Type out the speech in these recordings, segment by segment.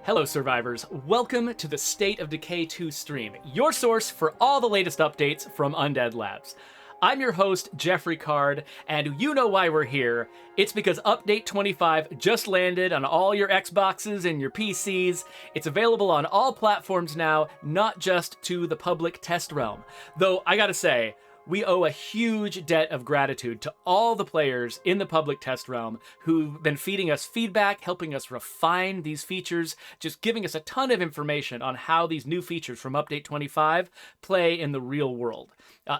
Hello survivors, welcome to the State of Decay 2 stream, your source for all the latest updates from Undead Labs. I'm your host, Geoffrey Card, and you know why we're here. It's because Update 25 just landed on all your Xboxes and your PCs. It's available on all platforms now, not just to the public test realm. Though, I gotta say, we owe a huge debt of gratitude to all the players in the public test realm who've been feeding us feedback, helping us refine these features, just giving us a ton of information on how these new features from Update 25 play in the real world.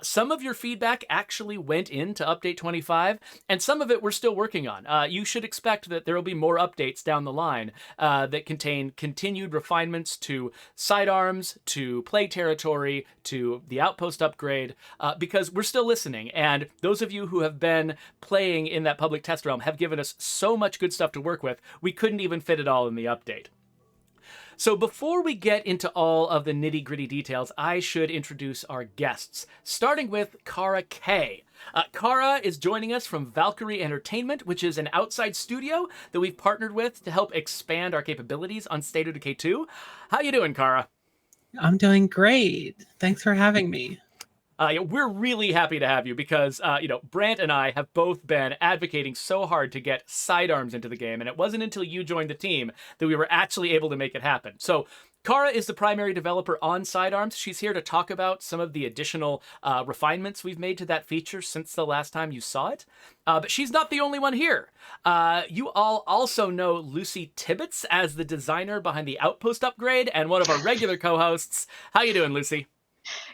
Some of your feedback actually went into Update 25, and some of it we're still working on. You should expect that there will be more updates down the line that contain continued refinements to sidearms, to plague territory, to the Outpost upgrade, because we're still listening, and those of you who have been playing in that public test realm have given us so much good stuff to work with, we couldn't even fit it all in the update. So before we get into all of the nitty-gritty details, I should introduce our guests, starting with Kara K. Kara is joining us from Valkyrie Entertainment, which is an outside studio that we've partnered with to help expand our capabilities on State of Decay 2. How you doing, Kara? I'm doing great. Thanks for having me. We're really happy to have you because, Brant and I have both been advocating so hard to get sidearms into the game, and it wasn't until you joined the team that we were actually able to make it happen. So, Kara is the primary developer on Sidearms. She's here to talk about some of the additional refinements we've made to that feature since the last time you saw it. But she's not the only one here. You all also know Lucy Tibbits as the designer behind the Outpost upgrade and one of our regular co-hosts. How you doing, Lucy?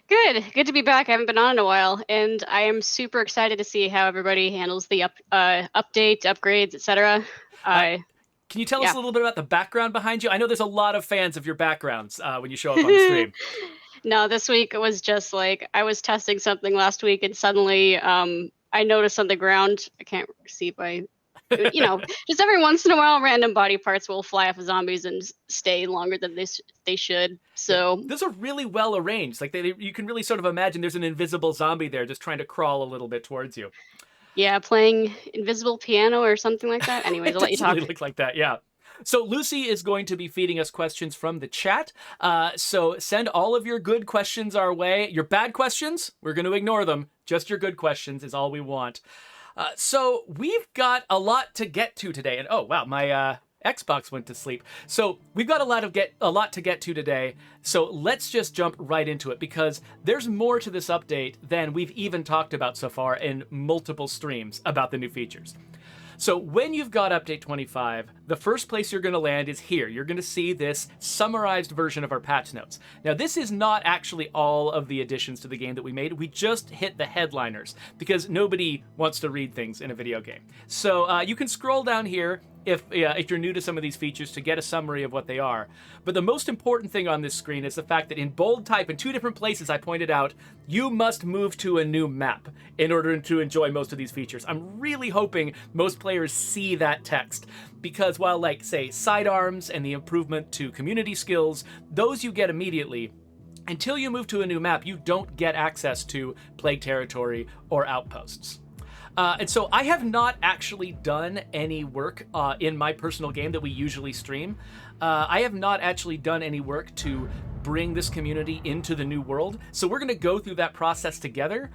Good to be back. I haven't been on in a while, and I am super excited to see how everybody handles the updates, upgrades, etc. Can you tell us a little bit about the background behind you? I know there's a lot of fans of your backgrounds when you show up on the stream. No, this week it was just like I was testing something last week, and suddenly I noticed on the ground. I can't see if I. Just every once in a while, random body parts will fly off of zombies and stay longer than they should. So those are really well arranged. Like you can really sort of imagine there's an invisible zombie there just trying to crawl a little bit towards you. Yeah, playing invisible piano or something like that. Anyways, I'll let you talk. It looks like that, yeah. So Lucy is going to be feeding us questions from the chat. So send all of your good questions our way. Your bad questions, we're going to ignore them. Just your good questions is all we want. So we've got a lot to get to today, and oh wow, my Xbox went to sleep. So we've got a lot to get to today. So let's just jump right into it because there's more to this update than we've even talked about so far in multiple streams about the new features. So when you've got Update 25, the first place you're going to land is here. You're going to see this summarized version of our patch notes. Now, this is not actually all of the additions to the game that we made. We just hit the headliners because nobody wants to read things in a video game. So you can scroll down here if you're new to some of these features to get a summary of what they are. But the most important thing on this screen is the fact that in bold type in two different places I pointed out, you must move to a new map in order to enjoy most of these features. I'm really hoping most players see that text because while like say sidearms and the improvement to community skills, those you get immediately, until you move to a new map, you don't get access to plague territory or outposts. And so I have not actually done any work in my personal game that we usually stream. I have not actually done any work to bring this community into the new world. So we're going to go through that process together,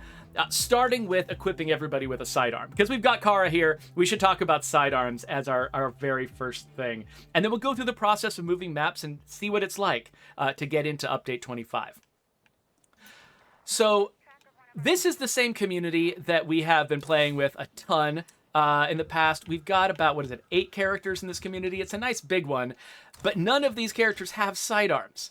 starting with equipping everybody with a sidearm. Because we've got Kara here, we should talk about sidearms as our very first thing. And then we'll go through the process of moving maps and see what it's like to get into Update 25. So this is the same community that we have been playing with a ton in the past. We've got about, 8 characters in this community. It's a nice big one, but none of these characters have sidearms.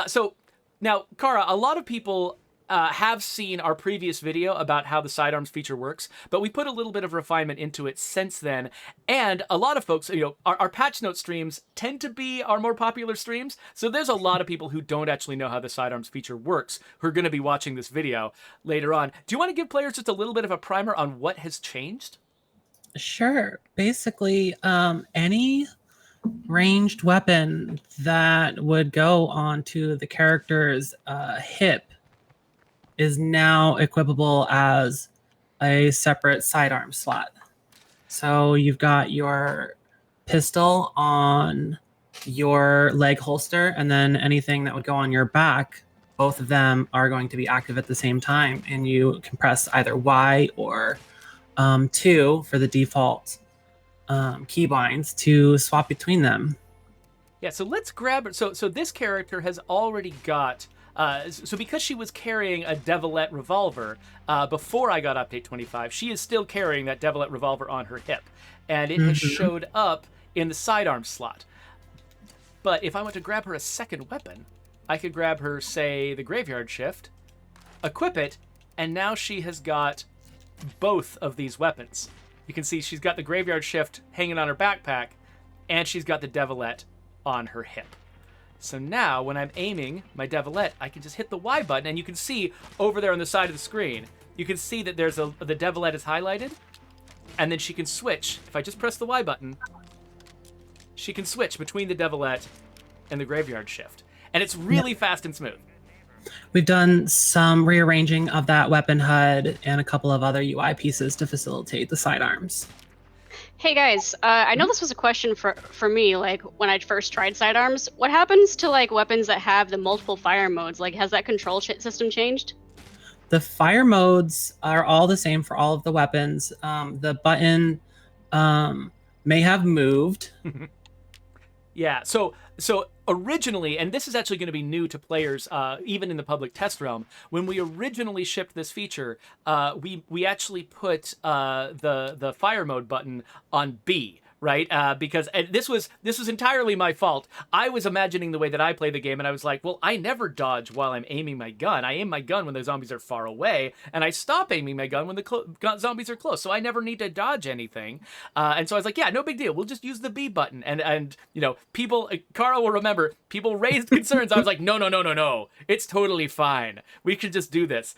So now, Kara, a lot of people have seen our previous video about how the sidearms feature works, but we put a little bit of refinement into it since then. And a lot of folks, our patch note streams tend to be our more popular streams. So there's a lot of people who don't actually know how the sidearms feature works who are going to be watching this video later on. Do you want to give players just a little bit of a primer on what has changed? Sure. Basically, any ranged weapon that would go onto the character's hip is now equipable as a separate sidearm slot. So you've got your pistol on your leg holster, and then anything that would go on your back, both of them are going to be active at the same time. And you can press either Y or 2 for the default keybinds to swap between them. Yeah, so let's grab her. So this character has already got. So because she was carrying a Devilette revolver before I got update 25, she is still carrying that Devilette revolver on her hip, and it has showed up in the sidearm slot. But if I want to grab her a second weapon, I could grab her, say, the Graveyard Shift, equip it, and now she has got both of these weapons. You can see she's got the Graveyard Shift hanging on her backpack, and she's got the Devilette on her hip. So now, when I'm aiming my Devilette, I can just hit the Y button, and you can see over there on the side of the screen, you can see that there's the Devilette is highlighted, and then she can switch. If I just press the Y button, she can switch between the Devilette and the Graveyard Shift. And it's really fast and smooth. We've done some rearranging of that weapon HUD and a couple of other UI pieces to facilitate the sidearms. Hey guys, I know this was a question for me, like when I first tried sidearms. What happens to like weapons that have the multiple fire modes? Like, has that control system changed? The fire modes are all the same for all of the weapons. The button may have moved. Yeah, so originally, and this is actually going to be new to players, even in the public test realm, when we originally shipped this feature, we actually put the fire mode button on B, right? Because this was entirely my fault. I was imagining the way that I play the game, and I was like, well, I never dodge while I'm aiming my gun. I aim my gun when the zombies are far away, and I stop aiming my gun when the zombies are close. So I never need to dodge anything. And so I was like, yeah, no big deal. We'll just use the B button. And you know, people, Carl will remember, people raised concerns. I was like, no. It's totally fine. We could just do this.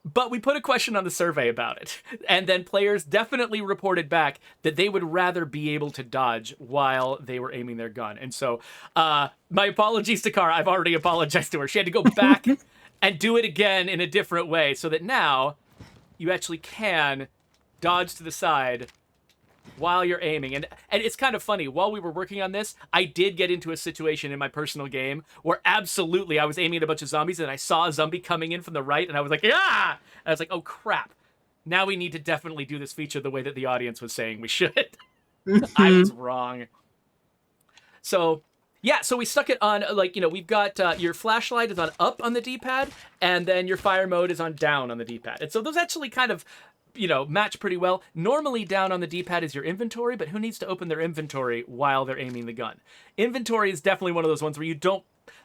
But we put a question on the survey about it, and then players definitely reported back that they would rather be able to dodge while they were aiming their gun. And so, my apologies to Cara. I've already apologized to her. She had to go back and do it again in a different way so that now you actually can dodge to the side while you're aiming. And it's kind of funny. While we were working on this, I did get into a situation in my personal game where absolutely I was aiming at a bunch of zombies and I saw a zombie coming in from the right and I was like, ah! And I was like, oh crap. Now we need to definitely do this feature the way that the audience was saying we should. I was wrong. So yeah, so we stuck it on, like, you know, we've got your flashlight is on up on the D-pad, and then your fire mode is on down on the D-pad. And so those actually kind of, you know, match pretty well. Normally down on the D-pad is your inventory, but who needs to open their inventory while they're aiming the gun? Inventory is definitely one of those ones where you don't,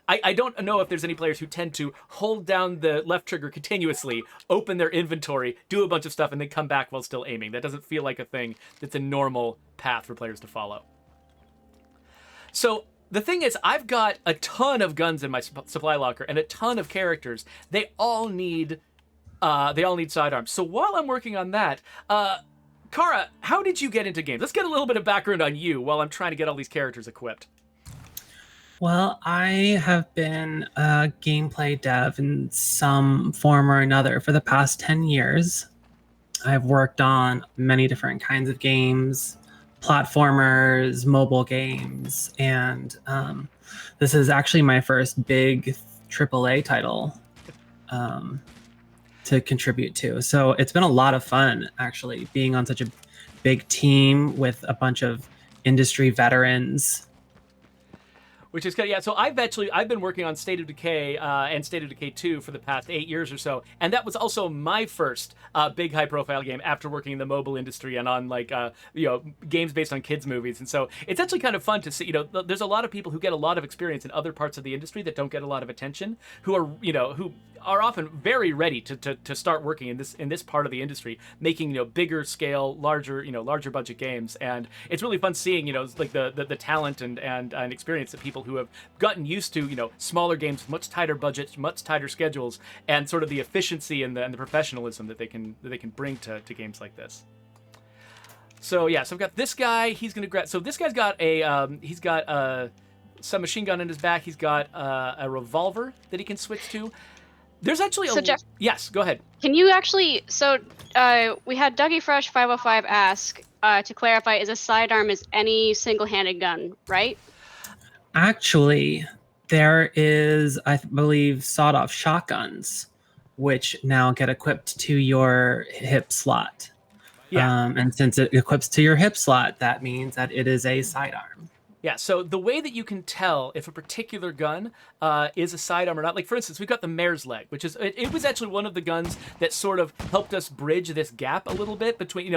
I don't know if there's any players who tend to hold down the left trigger continuously, open their inventory, do a bunch of stuff, and then come back while still aiming. That doesn't feel like a thing that's a normal path for players to follow. So the thing is, I've got a ton of guns in my supply locker and a ton of characters. They all need sidearms. So while I'm working on that, Cara, how did you get into games? Let's get a little bit of background on you while I'm trying to get all these characters equipped. Well, I have been a gameplay dev in some form or another for the past 10 years. I've worked on many different kinds of games, platformers, mobile games, and this is actually my first big AAA title to contribute to. So it's been a lot of fun, actually, being on such a big team with a bunch of industry veterans. Which is good. Yeah, so I've been working on State of Decay and State of Decay 2 for the past 8 years or so, and that was also my first big high-profile game after working in the mobile industry and on games based on kids' movies. And so it's actually kind of fun to see. There's a lot of people who get a lot of experience in other parts of the industry that don't get a lot of attention, who are often very ready to start working in this part of the industry, making bigger scale, larger budget games. And it's really fun seeing the talent and experience that people who have gotten used to smaller games, much tighter budgets, much tighter schedules, and sort of the efficiency and the professionalism that they can bring to games like this. So yeah, so I've got this guy. He's gonna grab. So this guy's got a submachine gun in his back. He's got a revolver that he can switch to. There's actually Jeff, yes, go ahead. Can you actually, we had Dougie Fresh 505 ask, to clarify, is a sidearm any single-handed gun, right? Actually, there is, I believe, sawed-off shotguns, which now get equipped to your hip slot. Yeah. And since it equips to your hip slot, that means that it is a sidearm. Yeah, so the way that you can tell if a particular gun is a sidearm or not, like for instance, we've got the mare's leg, which is, it was actually one of the guns that sort of helped us bridge this gap a little bit between,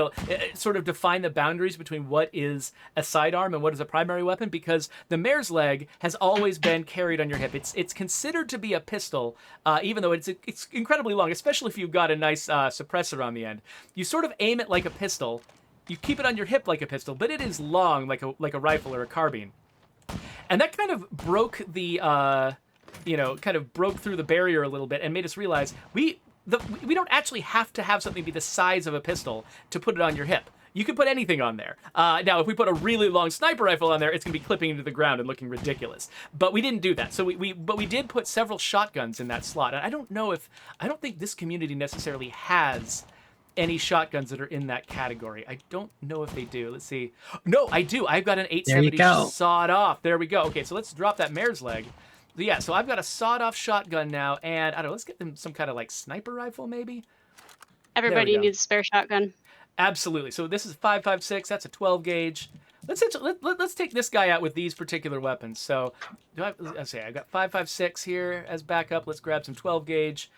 sort of define the boundaries between what is a sidearm and what is a primary weapon, because the mare's leg has always been carried on your hip. It's considered to be a pistol, even though it's incredibly long, especially if you've got a nice suppressor on the end. You sort of aim it like a pistol. You keep it on your hip like a pistol, but it is long like a rifle or a carbine. And that kind of broke the, kind of broke through the barrier a little bit and made us realize we don't actually have to have something be the size of a pistol to put it on your hip. You can put anything on there. Now, if we put a really long sniper rifle on there, it's going to be clipping into the ground and looking ridiculous. But we didn't do that. So but we did put several shotguns in that slot. And I don't think this community necessarily has any shotguns that are in that category. I don't know if they do. Let's see. No, I do. I've got an 870 sawed off. There we go. Okay, so let's drop that mare's leg. Yeah, so I've got a sawed off shotgun now, and I don't know, let's get them some kind of like sniper rifle maybe. Everybody needs a spare shotgun. Absolutely. So this is 5.56. That's a 12 gauge. Let's take this guy out with these particular weapons. So let's say I've got 5.56 here as backup. Let's grab some 12 gauge.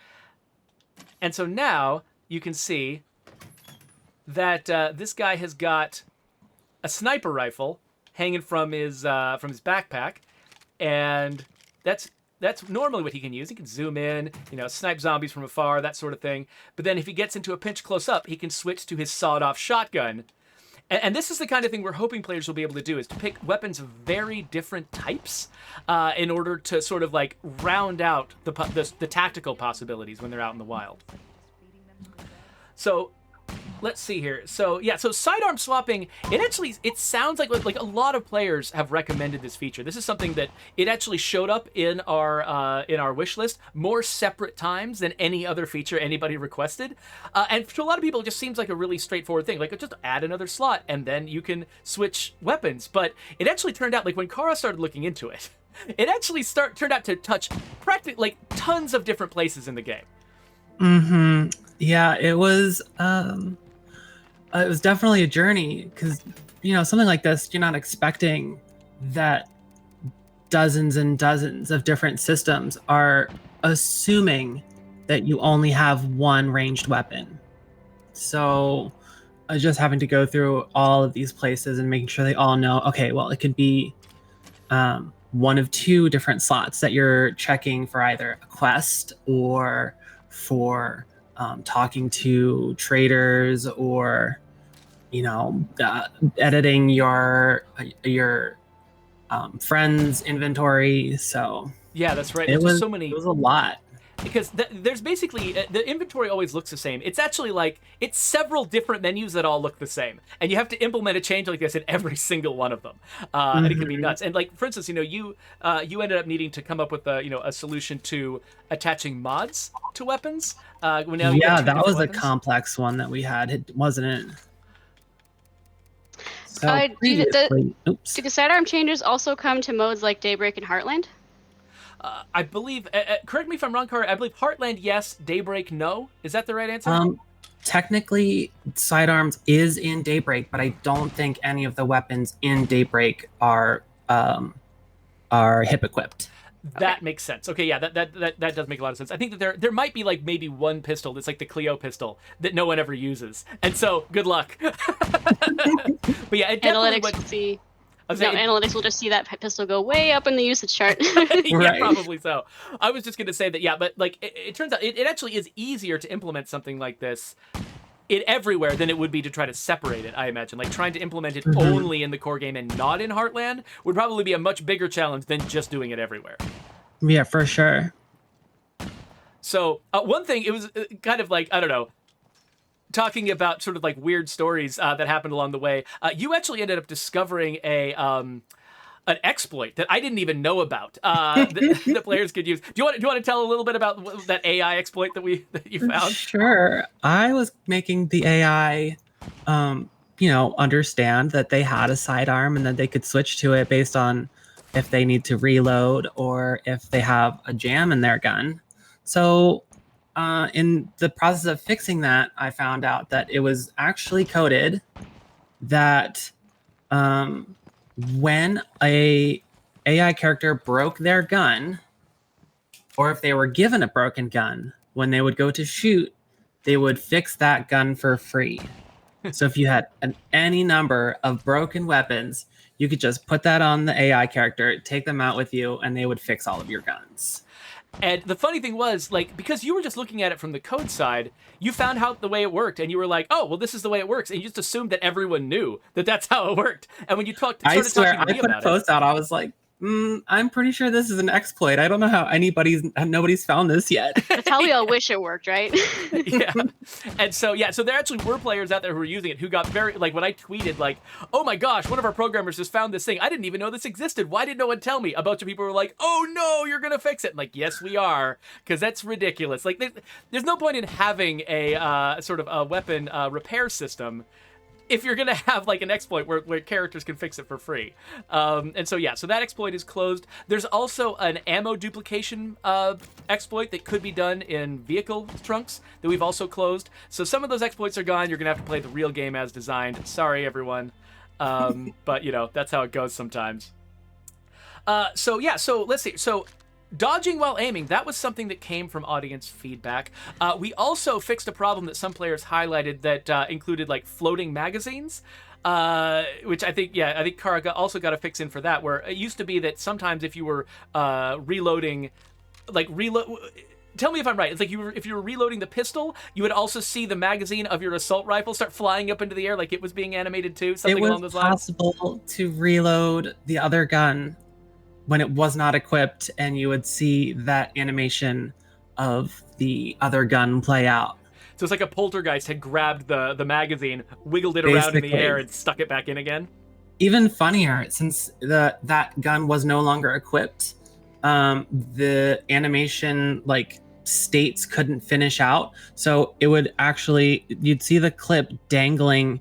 And so now you can see that this guy has got a sniper rifle hanging from his backpack, and that's normally what he can use. He can zoom in, snipe zombies from afar, that sort of thing. But then if he gets into a pinch close up, he can switch to his sawed-off shotgun. And this is the kind of thing we're hoping players will be able to do, is to pick weapons of very different types in order to sort of like round out the tactical possibilities when they're out in the wild. So let's see here. So yeah, so sidearm swapping, it sounds like a lot of players have recommended this feature. This is something that it actually showed up in our wish list more separate times than any other feature anybody requested. And to a lot of people, it just seems like a really straightforward thing. Like, just add another slot and then you can switch weapons. But it actually turned out, like when Kara started looking into it, it actually turned out to touch practically like tons of different places in the game. Mm-hmm. Yeah, it was definitely a journey, because something like this, you're not expecting that dozens and dozens of different systems are assuming that you only have one ranged weapon. So just having to go through all of these places and making sure they all know, okay, well, it could be one of two different slots that you're checking for either a quest or for talking to traders, or editing your friends' inventory. So yeah, that's right. It was so many. It was a lot. Because there's basically, the inventory always looks the same. It's actually like, it's several different menus that all look the same. And you have to implement a change like this in every single one of them. And it can be nuts. And like, for instance, you ended up needing to come up with a solution to attaching mods to weapons. That was a complex one that we had, wasn't it? So do the sidearm changes also come to modes like Daybreak and Heartland? I believe, correct me if I'm wrong, Cara, I believe Heartland, yes, Daybreak, no. Is that the right answer? Technically, Sidearms is in Daybreak, but I don't think any of the weapons in Daybreak are hip equipped. That makes sense. Okay, yeah, that does make a lot of sense. I think that there might be like maybe one pistol that's like the Clio pistol that no one ever uses, and so good luck. But yeah, it definitely Analytics analytics will just see that pistol go way up in the usage chart. Yeah, Right. probably so. I was just going to say that, yeah, but like it turns out it actually is easier to implement something like this everywhere than it would be to try to separate it, I imagine. Like trying to implement it only in the core game and not in Heartland would probably be a much bigger challenge than just doing it everywhere. Yeah, for sure. So one thing, it was kind of like, I don't know, talking about sort of like weird stories that happened along the way, you actually ended up discovering an exploit that I didn't even know about that players could use. Do you want to tell a little bit about that AI exploit that you found? Sure. I was making the AI, understand that they had a sidearm and that they could switch to it based on if they need to reload or if they have a jam in their gun. So in the process of fixing that, I found out that it was actually coded that when a AI character broke their gun, or if they were given a broken gun, when they would go to shoot, they would fix that gun for free. So if you had any number of broken weapons, you could just put that on the AI character, take them out with you, and they would fix all of your guns. And the funny thing was, like, because you were just looking at it from the code side, you found out the way it worked, and you were like, "Oh, well, this is the way it works," and you just assumed that everyone knew that that's how it worked. And when you started I swear, talking to me I put a about post out. I was like, I'm pretty sure this is an exploit. I don't know how nobody's found this yet. That's how we all wish it worked, right? Yeah. And so there actually were players out there who were using it who got very, like, when I tweeted, like, "Oh my gosh, one of our programmers just found this thing. I didn't even know this existed. Why did no one tell me?" A bunch of people were like, "Oh no, you're gonna fix it." I'm like, yes, we are, because that's ridiculous. Like, there's no point in having a sort of a weapon repair system if you're gonna have like an exploit where characters can fix it for free. And so that exploit is closed. There's also an ammo duplication exploit that could be done in vehicle trunks that we've also closed. So some of those exploits are gone. You're gonna have to play the real game as designed. Sorry, everyone. But that's how it goes sometimes. So let's see. So dodging while aiming, that was something that came from audience feedback. We also fixed a problem that some players highlighted that included like floating magazines, which I think Kara also got a fix in for that, where it used to be that sometimes if you were reloading, tell me if I'm right. It's like if you were reloading the pistol, you would also see the magazine of your assault rifle start flying up into the air like it was being animated too, something along those lines. It was possible to reload the other gun when it was not equipped, and you would see that animation of the other gun play out. So it's like a poltergeist had grabbed the magazine, wiggled it around in the air, and stuck it back in again. Even funnier, since that gun was no longer equipped, the animation states couldn't finish out, so it would you'd see the clip dangling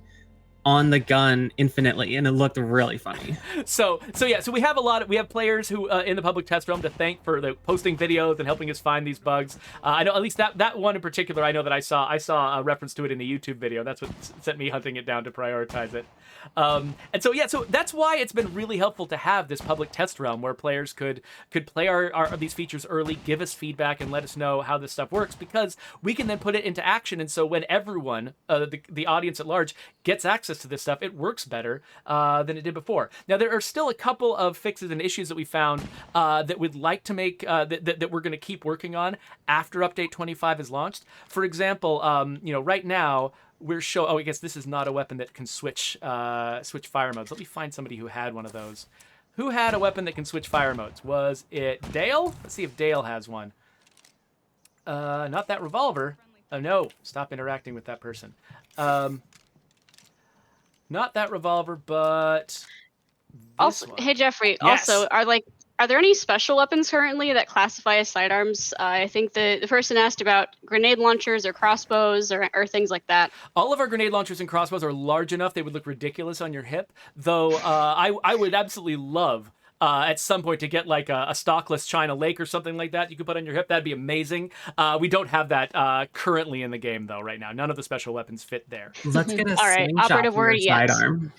on the gun infinitely, and it looked really funny. So we have players who in the public test realm to thank for the posting videos and helping us find these bugs. I know at least that one in particular, I know that I saw a reference to it in the YouTube video. That's what sent me hunting it down to prioritize it. And so that's why it's been really helpful to have this public test realm where players could play our these features early, give us feedback, and let us know how this stuff works, because we can then put it into action. And so when everyone, the audience at large, gets access to this stuff, it works better than it did before. Now, there are still a couple of fixes and issues that we found that we'd like to make, that we're going to keep working on after Update 25 is launched. For example, right now, we're I guess this is not a weapon that can switch fire modes. Let me find somebody who had one of those. Who had a weapon that can switch fire modes? Was it Dale? Let's see if Dale has one. Not that revolver. Oh, no. Stop interacting with that person. Not that revolver, but also, one. Hey Geoffrey. Yes. Also, are there any special weapons currently that classify as sidearms? I think the person asked about grenade launchers or crossbows or things like that. All of our grenade launchers and crossbows are large enough they would look ridiculous on your hip. Though I would absolutely love at some point to get like a stockless China Lake or something like that you could put on your hip. That'd be amazing. We don't have that currently in the game though right now. None of the special weapons fit there. Let's get a All right, slingshot operative for word, a yes. sidearm.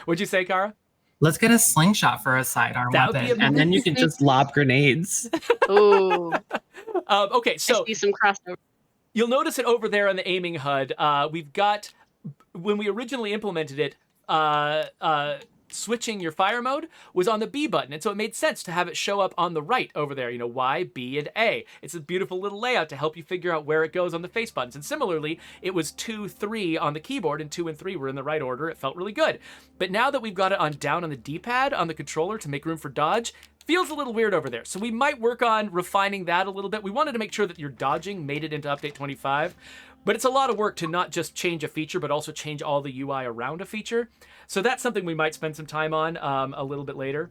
What'd you say, Kara? Let's get a slingshot for a sidearm That would weapon, be and then you can just lob grenades. Ooh. Okay, so I see some crossover. you'll notice it over there on the aiming HUD. We've got, when we originally implemented it, switching your fire mode was on the B button, and so it made sense to have it show up on the right over there, Y, B, and A. It's a beautiful little layout to help you figure out where it goes on the face buttons. And similarly, it was 2, 3 on the keyboard, and 2 and 3 were in the right order. It felt really good. But now that we've got it down on the D-pad on the controller to make room for dodge, feels a little weird over there. So we might work on refining that a little bit. We wanted to make sure that your dodging made it into Update 25. But it's a lot of work to not just change a feature, but also change all the UI around a feature. So that's something we might spend some time on a little bit later.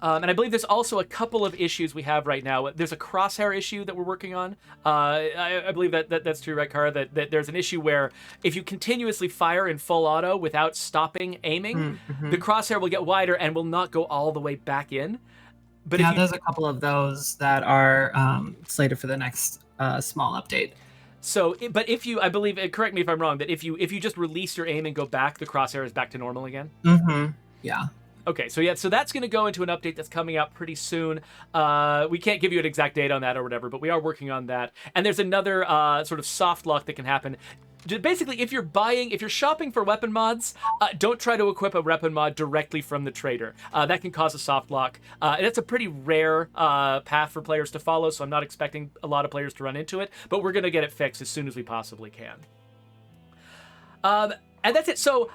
And I believe there's also a couple of issues we have right now. There's a crosshair issue that we're working on. I believe that's true, right, Kara? That there's an issue where if you continuously fire in full auto without stopping aiming, the crosshair will get wider and will not go all the way back in. But yeah, there's a couple of those that are slated for the next small update. So, but if you, I believe, correct me if I'm wrong, that if you just release your aim and go back, the crosshair is back to normal again? Yeah. Okay, so yeah, so that's going to go into an update that's coming out pretty soon. We can't give you an exact date on that or whatever, but we are working on that. And there's another sort of soft lock that can happen. Basically, if you're shopping for weapon mods, don't try to equip a weapon mod directly from the trader. That can cause a soft lock. And it's a pretty rare path for players to follow, so I'm not expecting a lot of players to run into it, but we're going to get it fixed as soon as we possibly can. And that's it. So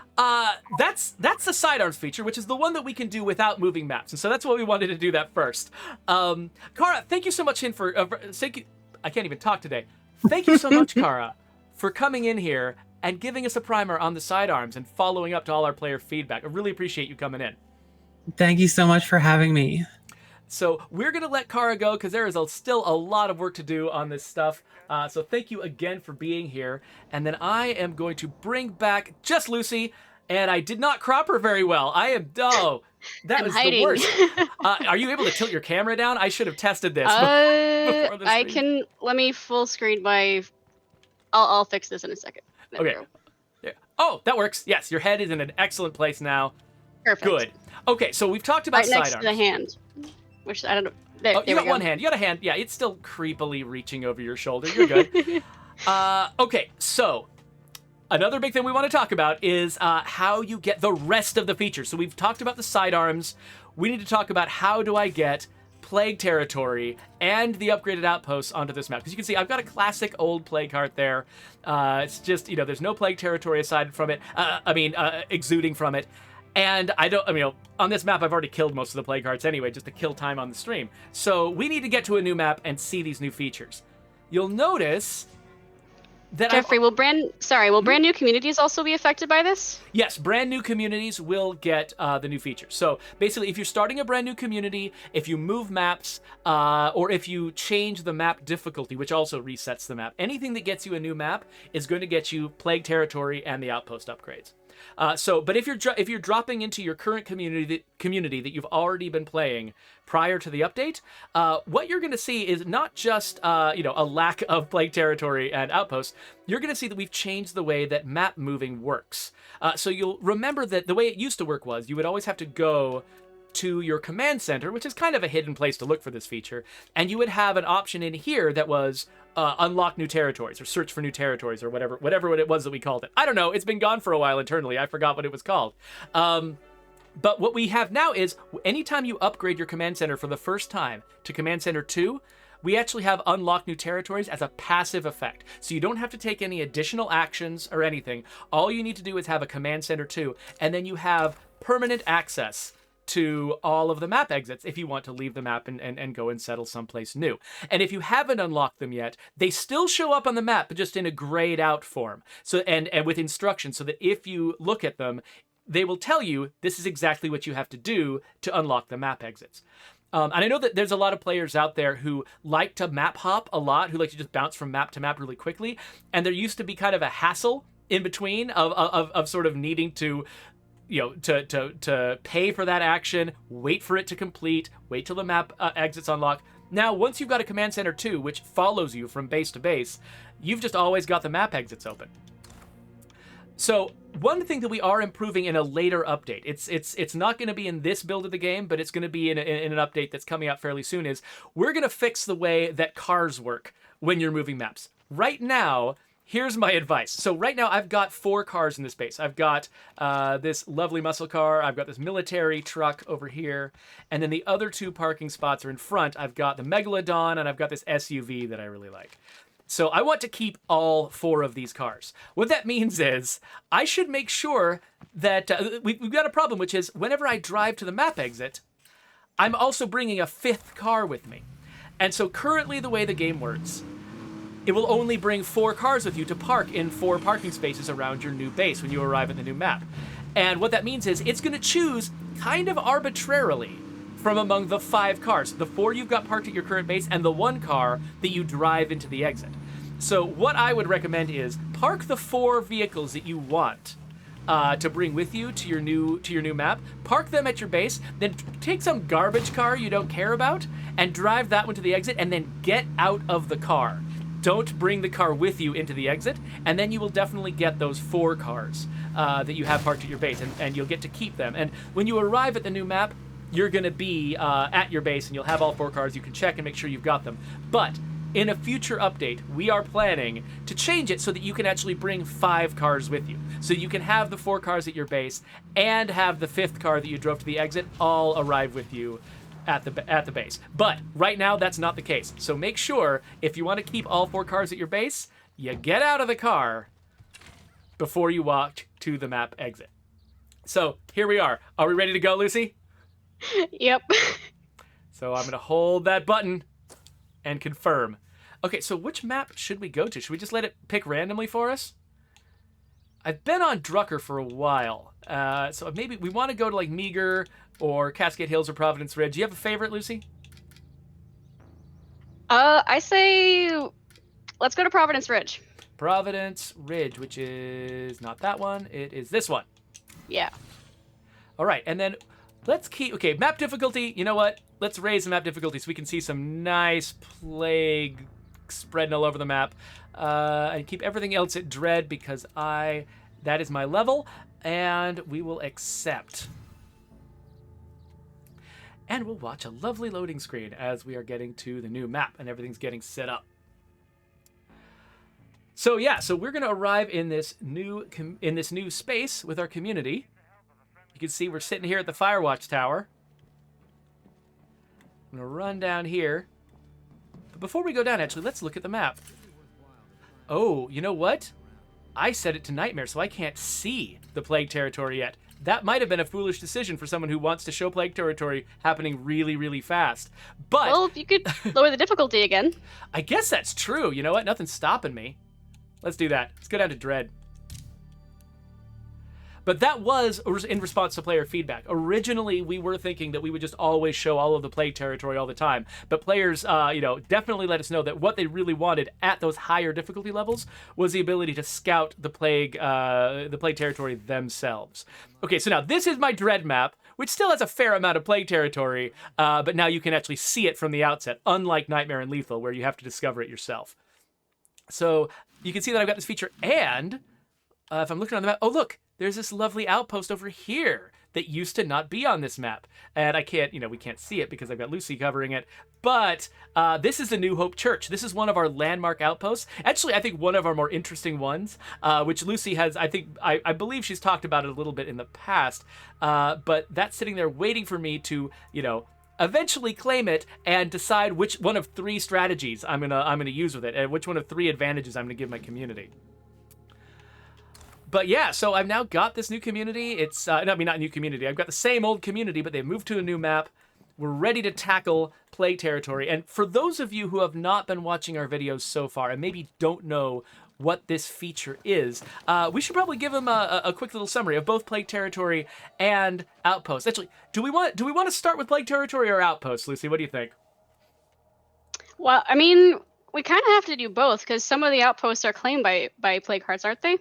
that's the sidearms feature, which is the one that we can do without moving maps. And so that's what we wanted to do that first. Kara, thank you so much thank you. I can't even talk today. Thank you so much, Kara, for coming in here and giving us a primer on the sidearms and following up to all our player feedback. I really appreciate you coming in. Thank you so much for having me. So we're going to let Kara go because there is still a lot of work to do on this stuff. So thank you again for being here. And then I am going to bring back just Lucy. And I did not crop her very well. That was hiding. The worst. Are you able to tilt your camera down? I should have tested this before the I stream. can, let me full screen my, I'll fix this in a second. There we Okay. go. Yeah. Oh, that works. Yes, your head is in an excellent place now. Perfect. Good. Okay, so we've talked about Right next sidearms. to the hand, which I don't know. There You we got go. one hand. You got a hand. Yeah, it's still creepily reaching over your shoulder. You're good. Okay, so another big thing we want to talk about is how you get the rest of the features. So we've talked about the sidearms. We need to talk about how do I get Plague Territory and the upgraded outposts onto this map. Because you can see I've got a classic old Plague Heart there. It's just, there's no Plague Territory aside from it. Exuding from it. And on this map, I've already killed most of the Plague Hearts anyway, just to kill time on the stream. So we need to get to a new map and see these new features. You'll notice that Geoffrey, will brand new communities also be affected by this? Yes, brand new communities will get the new features. So basically, if you're starting a brand new community, if you move maps, or if you change the map difficulty, which also resets the map, anything that gets you a new map is going to get you Plague Territory and the Outpost upgrades. But if you're dropping into your current community that you've already been playing prior to the update, what you're going to see is not just a lack of Plague Territory and Outposts. You're going to see that we've changed the way that map moving works. So you'll remember that the way it used to work was you would always have to go to your command center, which is kind of a hidden place to look for this feature, and you would have an option in here that was unlock new territories or search for new territories or whatever it was that we called it. I don't know. It's been gone for a while internally. I forgot what it was called. But what we have now is anytime you upgrade your command center for the first time to Command Center 2, we actually have unlock new territories as a passive effect. So you don't have to take any additional actions or anything. All you need to do is have a Command Center 2, and then you have permanent access to all of the map exits if you want to leave the map and go and settle someplace new. And if you haven't unlocked them yet, they still show up on the map, but just in a grayed out form. So and with instructions so that if you look at them, they will tell you this is exactly what you have to do to unlock the map exits. And I know that there's a lot of players out there who like to map hop a lot, who like to just bounce from map to map really quickly. And there used to be kind of a hassle in between of sort of needing to to pay for that action, wait for it to complete, wait till the map exits unlock. Now, once you've got a Command Center 2, which follows you from base to base, you've just always got the map exits open. So one thing that we are improving in a later update, it's not going to be in this build of the game, but it's going to be in an update that's coming out fairly soon, is we're going to fix the way that cars work when you're moving maps. Right now, here's my advice. So right now I've got 4 cars in this base. I've got this lovely muscle car. I've got this military truck over here. And then the other 2 parking spots are in front. I've got the Megalodon and I've got this SUV that I really like. So I want to keep all 4 of these cars. What that means is I should make sure that we've got a problem, which is whenever I drive to the map exit, I'm also bringing a 5th car with me. And so currently the way the game works, it will only bring 4 cars with you to park in 4 parking spaces around your new base when you arrive at the new map. And what that means is it's going to choose kind of arbitrarily from among the 5 cars, the 4 you've got parked at your current base and the 1 car that you drive into the exit. So what I would recommend is park the 4 vehicles that you want to bring with you to your new map. Park them at your base, then take some garbage car you don't care about and drive that one to the exit, and then get out of the car. Don't bring the car with you into the exit, and then you will definitely get those 4 cars that you have parked at your base, and you'll get to keep them. And when you arrive at the new map, you're going to be at your base, and you'll have all 4 cars. You can check and make sure you've got them. But in a future update, we are planning to change it so that you can actually bring 5 cars with you. So you can have the 4 cars at your base and have the 5th car that you drove to the exit all arrive with you at the base. But right now, that's not the case. So make sure, if you want to keep all 4 cars at your base, you get out of the car before you walk to the map exit. So here we are. Are we ready to go, Lucy? Yep. So I'm going to hold that button and confirm. Okay, so which map should we go to? Should we just let it pick randomly for us? I've been on Drucker for a while, so maybe we want to go to like Meager or Cascade Hills or Providence Ridge. Do you have a favorite, Lucy? I say let's go to Providence Ridge. Providence Ridge, which is not that one. It is this one. Yeah. All right, and then let's keep... Okay, map difficulty. You know what? Let's raise the map difficulty so we can see some nice plague spreading all over the map. And keep everything else at dread because that is my level, and we will accept. And we'll watch a lovely loading screen as we are getting to the new map and everything's getting set up. So yeah, so we're going to arrive in this new space with our community. You can see we're sitting here at the Firewatch Tower. I'm going to run down here. But before we go down, actually, let's look at the map. Oh, you know what? I set it to Nightmare, so I can't see the Plague Territory yet. That might have been a foolish decision for someone who wants to show Plague Territory happening really, really fast. But Well, you could lower the difficulty again. I guess that's true. You know what? Nothing's stopping me. Let's do that. Let's go down to Dread. But that was in response to player feedback. Originally, we were thinking that we would just always show all of the Plague Territory all the time. But players, definitely let us know that what they really wanted at those higher difficulty levels was the ability to scout the Plague Territory themselves. Okay, so now this is my Dread map, which still has a fair amount of Plague Territory, but now you can actually see it from the outset, unlike Nightmare and Lethal, where you have to discover it yourself. So you can see that I've got this feature, and if I'm looking on the map, oh look, there's this lovely outpost over here that used to not be on this map. And I can't, we can't see it because I've got Lucy covering it. But this is the New Hope Church. This is one of our landmark outposts. Actually, I think one of our more interesting ones, which Lucy has, I believe she's talked about it a little bit in the past. But that's sitting there waiting for me to, eventually claim it and decide which one of 3 strategies I'm gonna use with it, and which one of 3 advantages I'm gonna give my community. But yeah, so I've now got this new community. It's, not new community. I've got the same old community, but they've moved to a new map. We're ready to tackle Plague Territory. And for those of you who have not been watching our videos so far and maybe don't know what this feature is, we should probably give them a quick little summary of both Plague Territory and Outpost. Actually, do we want to start with Plague Territory or Outpost, Lucy? What do you think? Well, I mean, we kind of have to do both because some of the outposts are claimed by Plague Hearts, aren't they?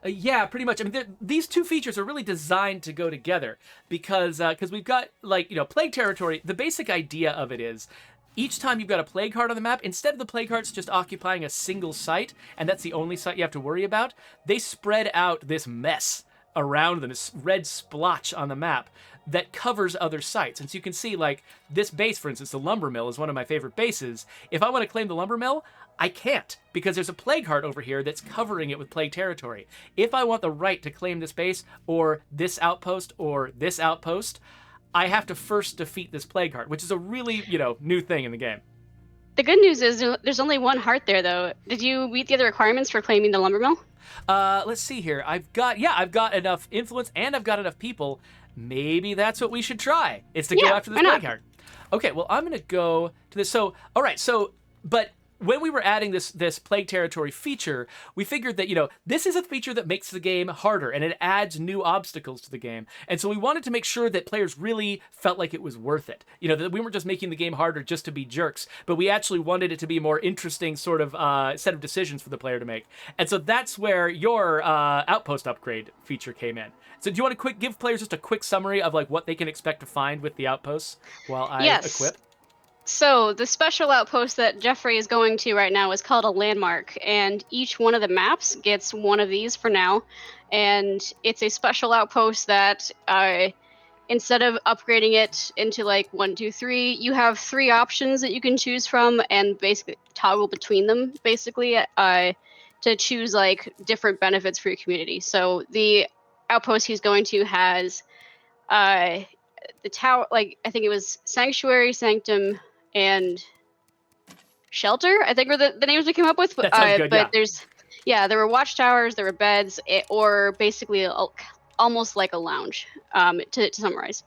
Yeah, pretty much. I mean, these 2 features are really designed to go together because we've got, Plague Territory. The basic idea of it is each time you've got a Plague Heart on the map, instead of the Plague Hearts just occupying a single site, and that's the only site you have to worry about, they spread out this mess around them, this red splotch on the map that covers other sites. And so you can see, this base, for instance, the Lumber Mill is one of my favorite bases. If I want to claim the Lumber Mill, I can't, because there's a Plague Heart over here that's covering it with Plague Territory. If I want the right to claim this base, or this outpost, I have to first defeat this Plague Heart, which is a really, new thing in the game. The good news is there's only 1 heart there, though. Did you meet the other requirements for claiming the Lumber Mill? Let's see here. I've got enough influence, and I've got enough people. Maybe that's what we should try. It's to go after this Plague Heart. Okay, well, I'm going to go to this. So, all right, but when we were adding this Plague Territory feature, we figured that, this is a feature that makes the game harder and it adds new obstacles to the game. And so we wanted to make sure that players really felt like it was worth it. That we weren't just making the game harder just to be jerks, but we actually wanted it to be a more interesting sort of set of decisions for the player to make. And so that's where your Outpost upgrade feature came in. So do you want to give players just a quick summary of like what they can expect to find with the Outposts while I equip? So the special outpost that Geoffrey is going to right now is called a landmark, and each one of the maps gets one of these for now. And it's a special outpost that instead of upgrading it into like 1, 2, 3, you have 3 options that you can choose from and basically toggle between them basically to choose like different benefits for your community. So the outpost he's going to has the tower, like I think it was Sanctuary, Sanctum, and Shelter, I think were the names we came up with. That sounds good, but there were watchtowers, there were beds, or basically almost like a lounge, to summarize.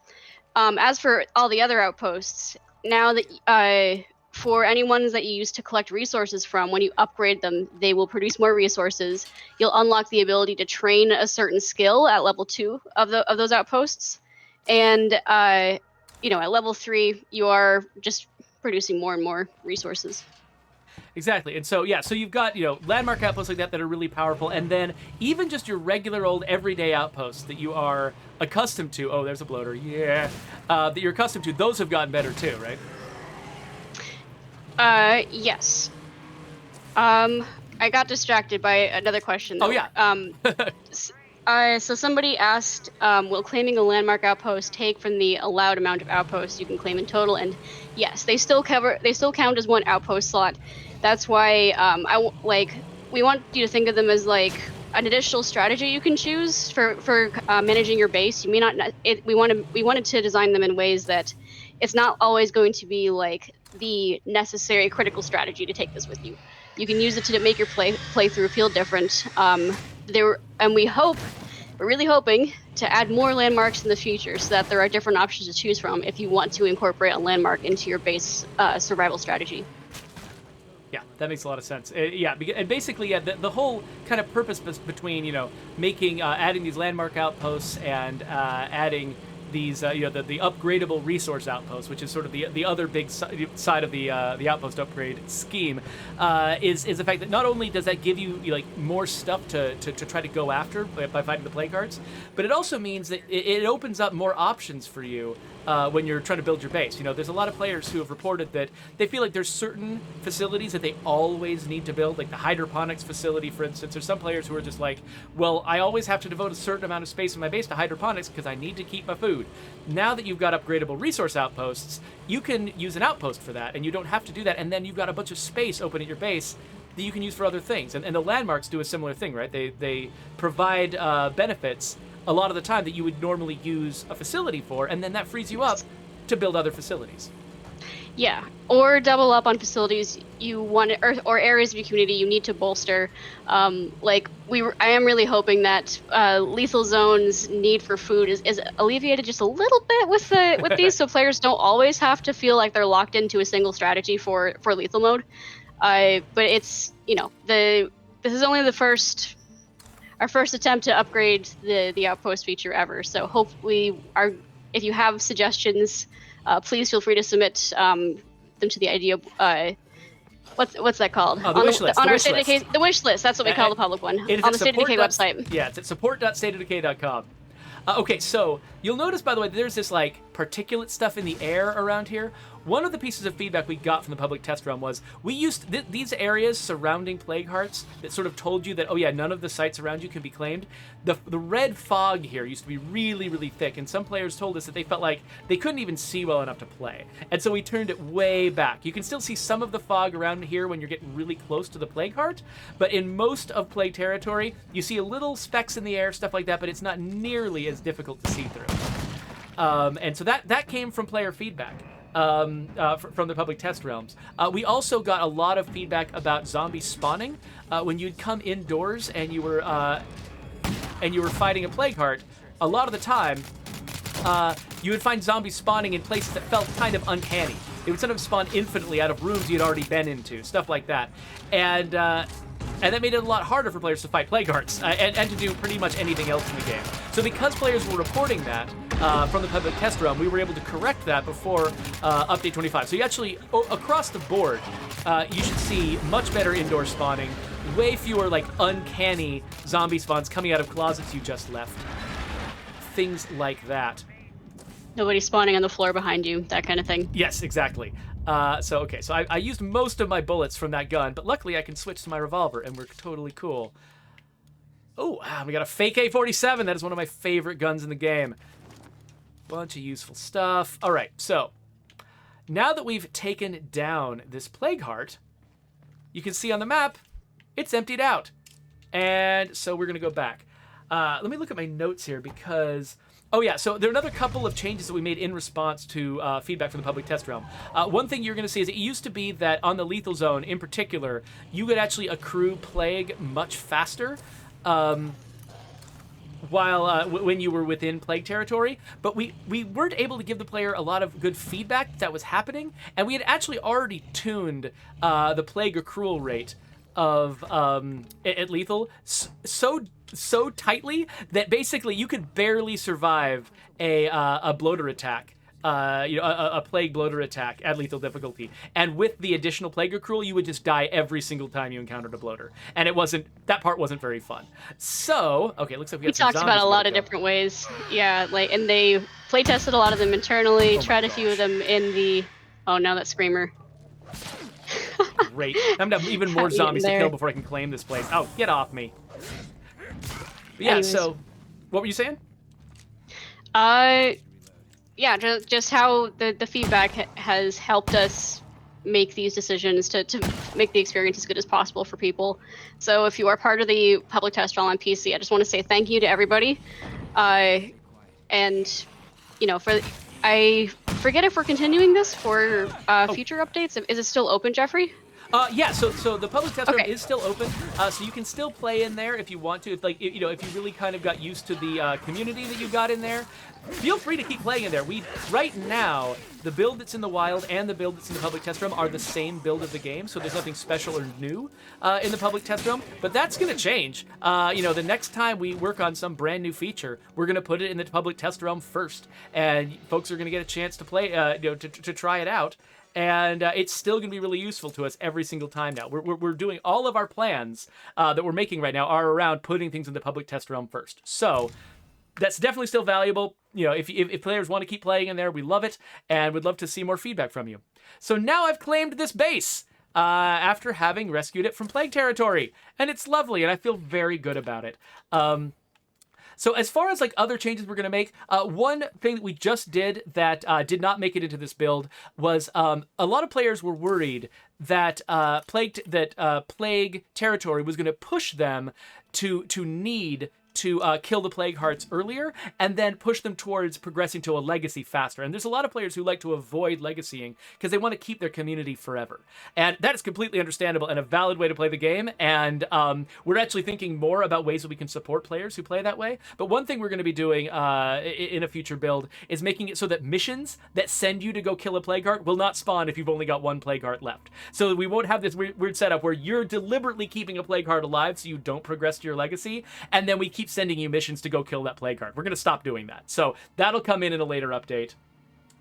As for all the other outposts, now that for any ones that you use to collect resources from, when you upgrade them, they will produce more resources. You'll unlock the ability to train a certain skill at level 2 of those outposts. And at level 3, you are just producing more and more resources. Exactly. And so you've got, landmark outposts like that are really powerful, and then even just your regular old everyday outposts that you are accustomed to. Oh, there's a bloater. Yeah. That you're accustomed to. Those have gotten better too, right? Yes. I got distracted by another question, though. Oh, yeah. So somebody asked, will claiming a landmark outpost take from the allowed amount of outposts you can claim in total? And yes, they still count as one outpost slot. That's why we want you to think of them as like an additional strategy you can choose for managing your base. You may not. We wanted to design them in ways that it's not always going to be like the necessary critical strategy to take this with you. You can use it to make your playthrough feel different. We're really hoping to add more landmarks in the future so that there are different options to choose from if you want to incorporate a landmark into your base survival strategy. Yeah, that makes a lot of sense. And basically, the whole kind of purpose between, making, adding these landmark outposts and adding these, the upgradable resource outposts, which is sort of the other big side of the outpost upgrade scheme, is the fact that not only does that give you like more stuff to try to go after by fighting the plague hearts, but it also means that it opens up more options for you when you're trying to build your base. There's a lot of players who have reported that they feel like there's certain facilities that they always need to build, like the hydroponics facility, for instance. There's some players who are just like, well, I always have to devote a certain amount of space in my base to hydroponics because I need to keep my food. Now that you've got upgradable resource outposts, you can use an outpost for that, and you don't have to do that, and then you've got a bunch of space open at your base that you can use for other things. And the landmarks do a similar thing, right? They provide benefits a lot of the time that you would normally use a facility for, and then that frees you up to build other facilities. Yeah, or double up on facilities you want, or areas of your community you need to bolster. I am really hoping that lethal zones' need for food is alleviated just a little bit with these, so players don't always have to feel like they're locked into a single strategy for lethal mode. But it's this is only our first attempt to upgrade the outpost feature ever. So hopefully, if you have suggestions, please feel free to submit them to the idea. What's that called? The wish list. The wish list. That's what we call the public one on the State of Decay website. Yeah, it's at support.stateofdecay.com. Okay, so you'll notice, by the way, there's this like particulate stuff in the air around here. One of the pieces of feedback we got from the public test run was we used these areas surrounding plague hearts that sort of told you that, oh yeah, none of the sites around you can be claimed. The red fog here used to be really, really thick, and some players told us that they felt like they couldn't even see well enough to play. And so we turned it way back. You can still see some of the fog around here when you're getting really close to the plague heart, but in most of plague territory, you see a little specks in the air, stuff like that, but it's not nearly as difficult to see through. And so that came from player feedback. From the public test realms. We also got a lot of feedback about zombie spawning. When you'd come indoors and you were fighting a plague heart, a lot of the time you would find zombies spawning in places that felt kind of uncanny. They would sometimes spawn infinitely out of rooms you'd already been into, stuff like that. And that made it a lot harder for players to fight plague hearts and to do pretty much anything else in the game. So because players were reporting that from the public test realm, we were able to correct that before Update 25. So you actually, across the board, you should see much better indoor spawning, way fewer like uncanny zombie spawns coming out of closets you just left. Things like that. Nobody spawning on the floor behind you, that kind of thing. Yes, exactly. So I used most of my bullets from that gun, but luckily I can switch to my revolver, and we're totally cool. Oh, we got a fake A47. That is one of my favorite guns in the game. Bunch of useful stuff. All right, so now that we've taken down this plague heart, you can see on the map, it's emptied out. And so we're going to go back. Let me look at my notes here because... Oh yeah, so there are another couple of changes that we made in response to feedback from the public test realm. One thing you're going to see is it used to be that on the lethal zone in particular, you could actually accrue plague much faster when you were within plague territory, but we weren't able to give the player a lot of good feedback that was happening, and we had actually already tuned the plague accrual rate of at lethal so tightly that basically you could barely survive a bloater attack, a plague bloater attack at lethal difficulty. And with the additional plague accrual, you would just die every single time you encountered a bloater. And that part wasn't very fun. So, okay, looks like we got some talked about a lot of different ways. Yeah, and they play tested a lot of them internally, tried a few of them in the, oh, now that screamer. Great. I'm gonna have even more zombies to kill before I can claim this place. Oh, get off me. But yeah, anyways. So what were you saying? Yeah, just how the feedback has helped us make these decisions to make the experience as good as possible for people. So if you are part of the public test realm on PC, I just want to say thank you to everybody. And I forget if we're continuing this for future updates. Is it still open, Geoffrey? Yeah, so the public test room is still open, so you can still play in there if you want to. If you really kind of got used to the community that you got in there, feel free to keep playing in there. Right now, the build that's in the wild and the build that's in the public test room are the same build of the game, so there's nothing special or new in the public test room. But that's going to change. The next time we work on some brand new feature, we're going to put it in the public test realm first, and folks are going to get a chance to play, to try it out. And it's still going to be really useful to us every single time now. We're doing all of our plans that we're making right now are around putting things in the public test realm first. So that's definitely still valuable. If players want to keep playing in there, we love it, and we'd love to see more feedback from you. So now I've claimed this base after having rescued it from plague territory, and it's lovely, and I feel very good about it. So as far as other changes we're going to make, one thing that we just did that did not make it into this build was a lot of players were worried that plague territory was going to push them to need to kill the plague hearts earlier and then push them towards progressing to a legacy faster. And there's a lot of players who like to avoid legacying because they want to keep their community forever. And that is completely understandable and a valid way to play the game. And we're actually thinking more about ways that we can support players who play that way. But one thing we're going to be doing in a future build is making it so that missions that send you to go kill a plague heart will not spawn if you've only got one plague heart left. So we won't have this weird setup where you're deliberately keeping a plague heart alive so you don't progress to your legacy, and then we keep sending you missions to go kill that plague heart. We're going to stop doing that. So that'll come in a later update.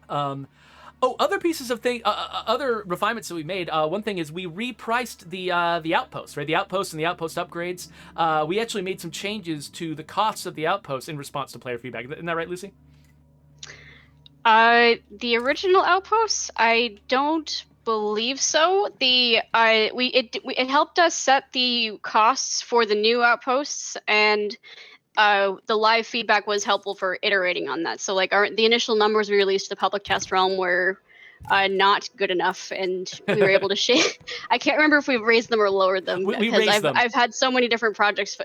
Other pieces of other refinements that we made. One thing is we repriced the outposts, right? The outposts and the outpost upgrades. We actually made some changes to the costs of the outposts in response to player feedback. Isn't that right, Lucy? The original outposts, I don't believe so. It helped us set the costs for the new outposts, and the live feedback was helpful for iterating on that. So the initial numbers we released to the public test realm were not good enough, and we were able to shake. I can't remember if we raised them or lowered them because I've had so many different projects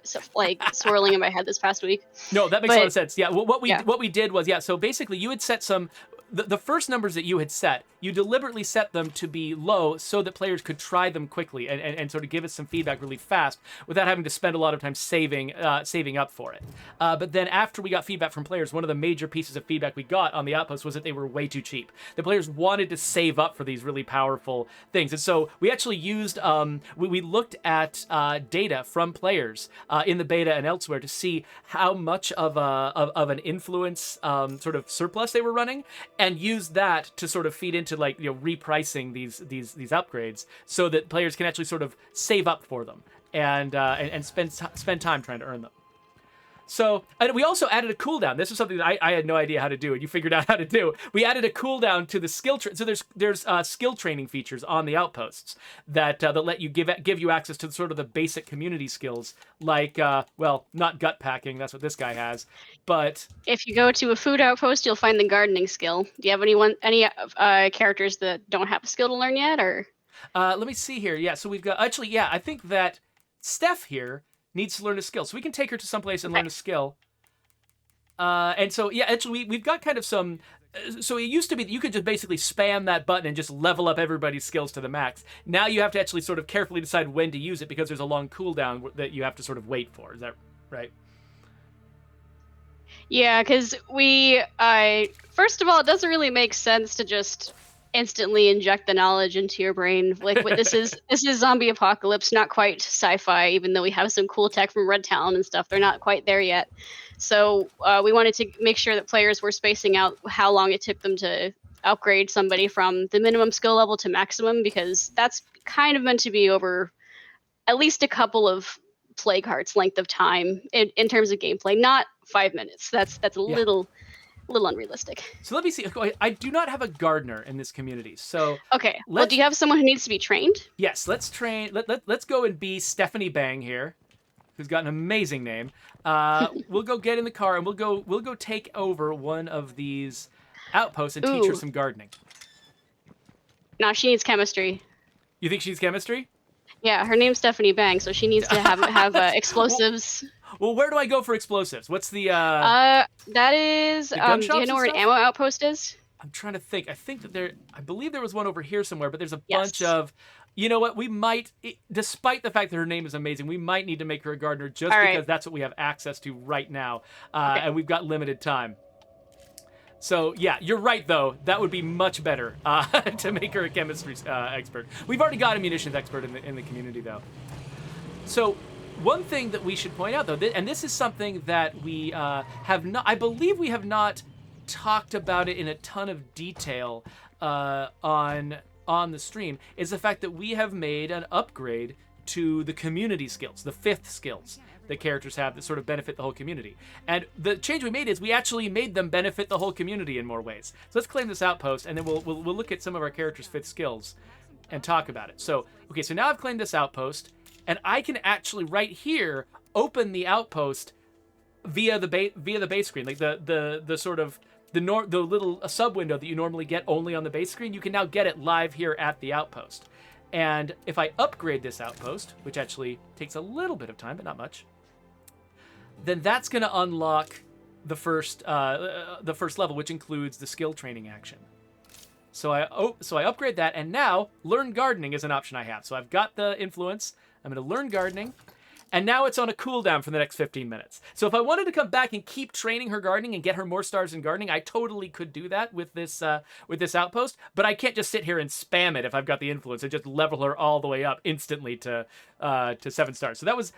swirling in my head this past week. No, that makes a lot of sense. Yeah, what we did was so basically you had set some. the first numbers that you had set, you deliberately set them to be low so that players could try them quickly and sort of give us some feedback really fast without having to spend a lot of time saving up for it. But then after we got feedback from players, one of the major pieces of feedback we got on the Outpost was that they were way too cheap. The players wanted to save up for these really powerful things. And so we actually used, we looked at data from players in the beta and elsewhere to see how much of an influence sort of surplus they were running, and use that to sort of feed into like, you know, repricing these upgrades so that players can actually sort of save up for them and spend time trying to earn them. So, and we also added a cooldown. This is something that I had no idea how to do, and you figured out how to do. We added a cooldown to the skill. So there's skill training features on the outposts that let you give you access to sort of the basic community skills, like well, not gut packing. That's what this guy has, but if you go to a food outpost, you'll find the gardening skill. Do you have any characters that don't have a skill to learn yet, or? Let me see here. Yeah, so we've got I think that Steph here needs to learn a skill. So we can take her to someplace and learn a skill. And so, yeah, actually, we've got kind of some... So it used to be that you could just basically spam that button and just level up everybody's skills to the max. Now you have to actually sort of carefully decide when to use it because there's a long cooldown that you have to sort of wait for. Is that right? Yeah, because first of all, it doesn't really make sense to just instantly inject the knowledge into your brain. Like, this is zombie apocalypse, not quite sci-fi, even though we have some cool tech from Red Talon and stuff. They're not quite there yet. So we wanted to make sure that players were spacing out how long it took them to upgrade somebody from the minimum skill level to maximum, because that's kind of meant to be over at least a couple of plague hearts length of time in terms of gameplay, not 5 minutes. That's a little unrealistic. So let me see. I do not have a gardener in this community. So okay. Well, do you have someone who needs to be trained? Yes, let's train. Let's go and be Stephanie Bang here, who's got an amazing name. We'll go get in the car and we'll go take over one of these outposts and teach her some gardening. No, she needs chemistry. You think she needs chemistry? Yeah, her name's Stephanie Bang, so she needs to have explosives. Well, where do I go for explosives? What's the that is do you know where an ammo outpost is? I'm trying to think. I think that I believe there was one over here somewhere, but there's a bunch of, you know what, we might, despite the fact that her name is amazing, we might need to make her a gardener just because that's what we have access to right now. And we've got limited time. So yeah, you're right though. That would be much better to make her a chemistry expert. We've already got a munitions expert in the community though. So one thing that we should point out though, and this is something that we have not, I believe we have not talked about it in a ton of detail on the stream, is the fact that we have made an upgrade to the community skills, the 5th skills that characters have that sort of benefit the whole community. And the change we made is we actually made them benefit the whole community in more ways. So let's claim this outpost, and then we'll look at some of our characters' 5th skills and talk about it. So, okay, so now I've claimed this outpost, and I can actually right here open the outpost via the base screen, like the sort of the little sub window that you normally get only on the base screen. You can now get it live here at the outpost. And if I upgrade this outpost, which actually takes a little bit of time, but not much, then that's going to unlock the first level, which includes the skill training action. So I upgrade that, and now learn gardening is an option I have. So I've got the influence. I'm going to learn gardening, and now it's on a cooldown for the next 15 minutes. So if I wanted to come back and keep training her gardening and get her more stars in gardening, I totally could do that with this outpost. But I can't just sit here and spam it if I've got the influence and just level her all the way up instantly to 7 stars. So that was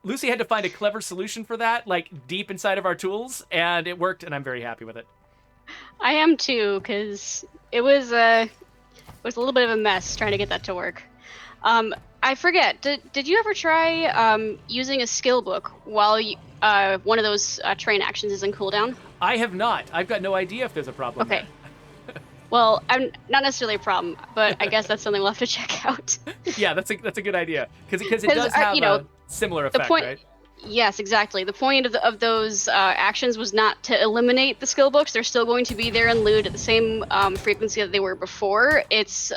Lucy had to find a clever solution for that, like deep inside of our tools, and it worked, and I'm very happy with it. I am too, because it was a little bit of a mess trying to get that to work. I forget. Did you ever try using a skill book while one of those train actions is in cooldown? I have not. I've got no idea if there's a problem. Okay. Well, I'm not necessarily a problem, but I guess that's something we'll have to check out. Yeah, that's a good idea because it does have a similar effect, right? Yes, exactly. The point of those actions was not to eliminate the skill books. They're still going to be there in loot at the same frequency that they were before. It's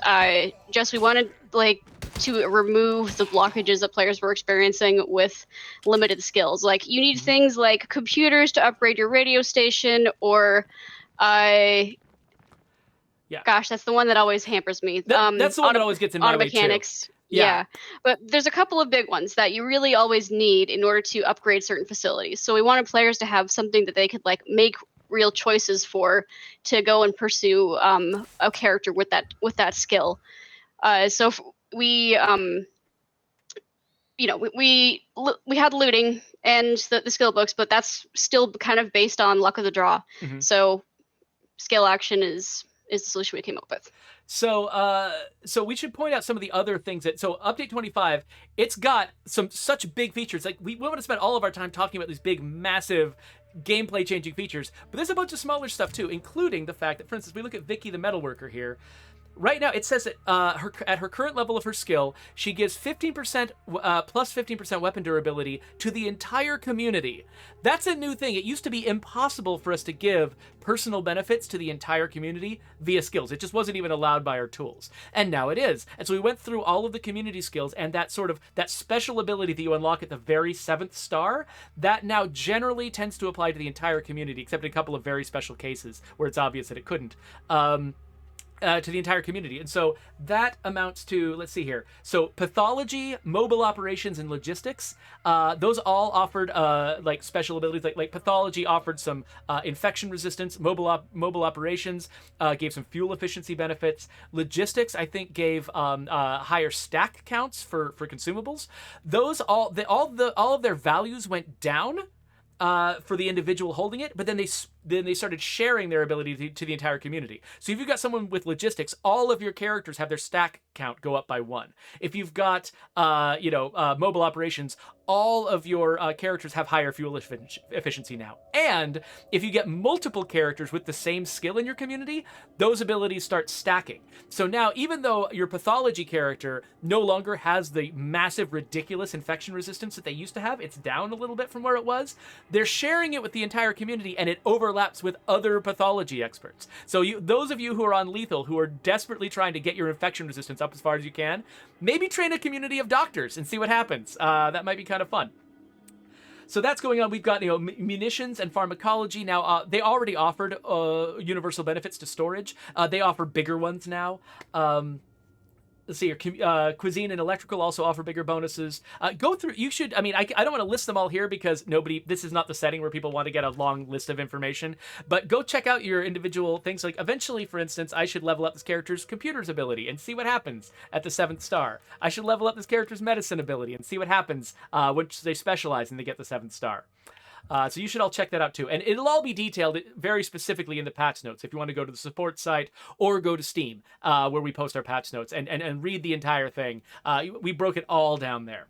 just we wanted to remove the blockages that players were experiencing with limited skills. Like, you need things like computers to upgrade your radio station, or Gosh, that's the one that always hampers me. That's the one that always gets in my way too. Mechanics. Yeah. But there's a couple of big ones that you really always need in order to upgrade certain facilities. So we wanted players to have something that they could like make real choices for to go and pursue a character with that skill. So we we had looting and the skill books, but that's still kind of based on luck of the draw. Mm-hmm. So skill action is the solution we came up with. So we should point out some of the other things so update 25, it's got such big features. Like we want to spend all of our time talking about these big, massive gameplay changing features, but there's a bunch of smaller stuff too, including the fact that, for instance, we look at Vicky the metalworker here. Right now, it says that at her current level of her skill, she gives 15% plus 15% weapon durability to the entire community. That's a new thing. It used to be impossible for us to give personal benefits to the entire community via skills. It just wasn't even allowed by our tools. And now it is. And so we went through all of the community skills, and that special ability that you unlock at the very 7th star, that now generally tends to apply to the entire community, except in a couple of very special cases where it's obvious that it couldn't. To the entire community. And so that amounts to, let's see here. So pathology, mobile operations, and logistics, those all offered like special abilities. Like pathology offered some infection resistance. Mobile operations gave some fuel efficiency benefits. Logistics, I think, gave higher stack counts for consumables. Those all of their values went down for the individual holding it, but then they started sharing their ability to the entire community. So if you've got someone with logistics, all of your characters have their stack count go up by 1. If you've got mobile operations, all of your characters have higher fuel efficiency now. And if you get multiple characters with the same skill in your community, those abilities start stacking. So now, even though your pathology character no longer has the massive, ridiculous infection resistance that they used to have, it's down a little bit from where it was, they're sharing it with the entire community, and it overlaps with other pathology experts. So those of you who are on lethal, who are desperately trying to get your infection resistance up as far as you can, maybe train a community of doctors and see what happens. That might be kind of fun. So that's going on. We've got munitions and pharmacology now. They already offered universal benefits to storage. They offer bigger ones now. Let's see here. Cuisine and electrical also offer bigger bonuses. Go through. You should. I mean, I don't want to list them all here because this is not the setting where people want to get a long list of information. But go check out your individual things. Like eventually, for instance, I should level up this character's computer's ability and see what happens at the 7th star. I should level up this character's medicine ability and see what happens, which they specialize and they get the 7th star. So you should all check that out too. And it'll all be detailed very specifically in the patch notes if you want to go to the support site or go to Steam, where we post our patch notes and read the entire thing. We broke it all down there.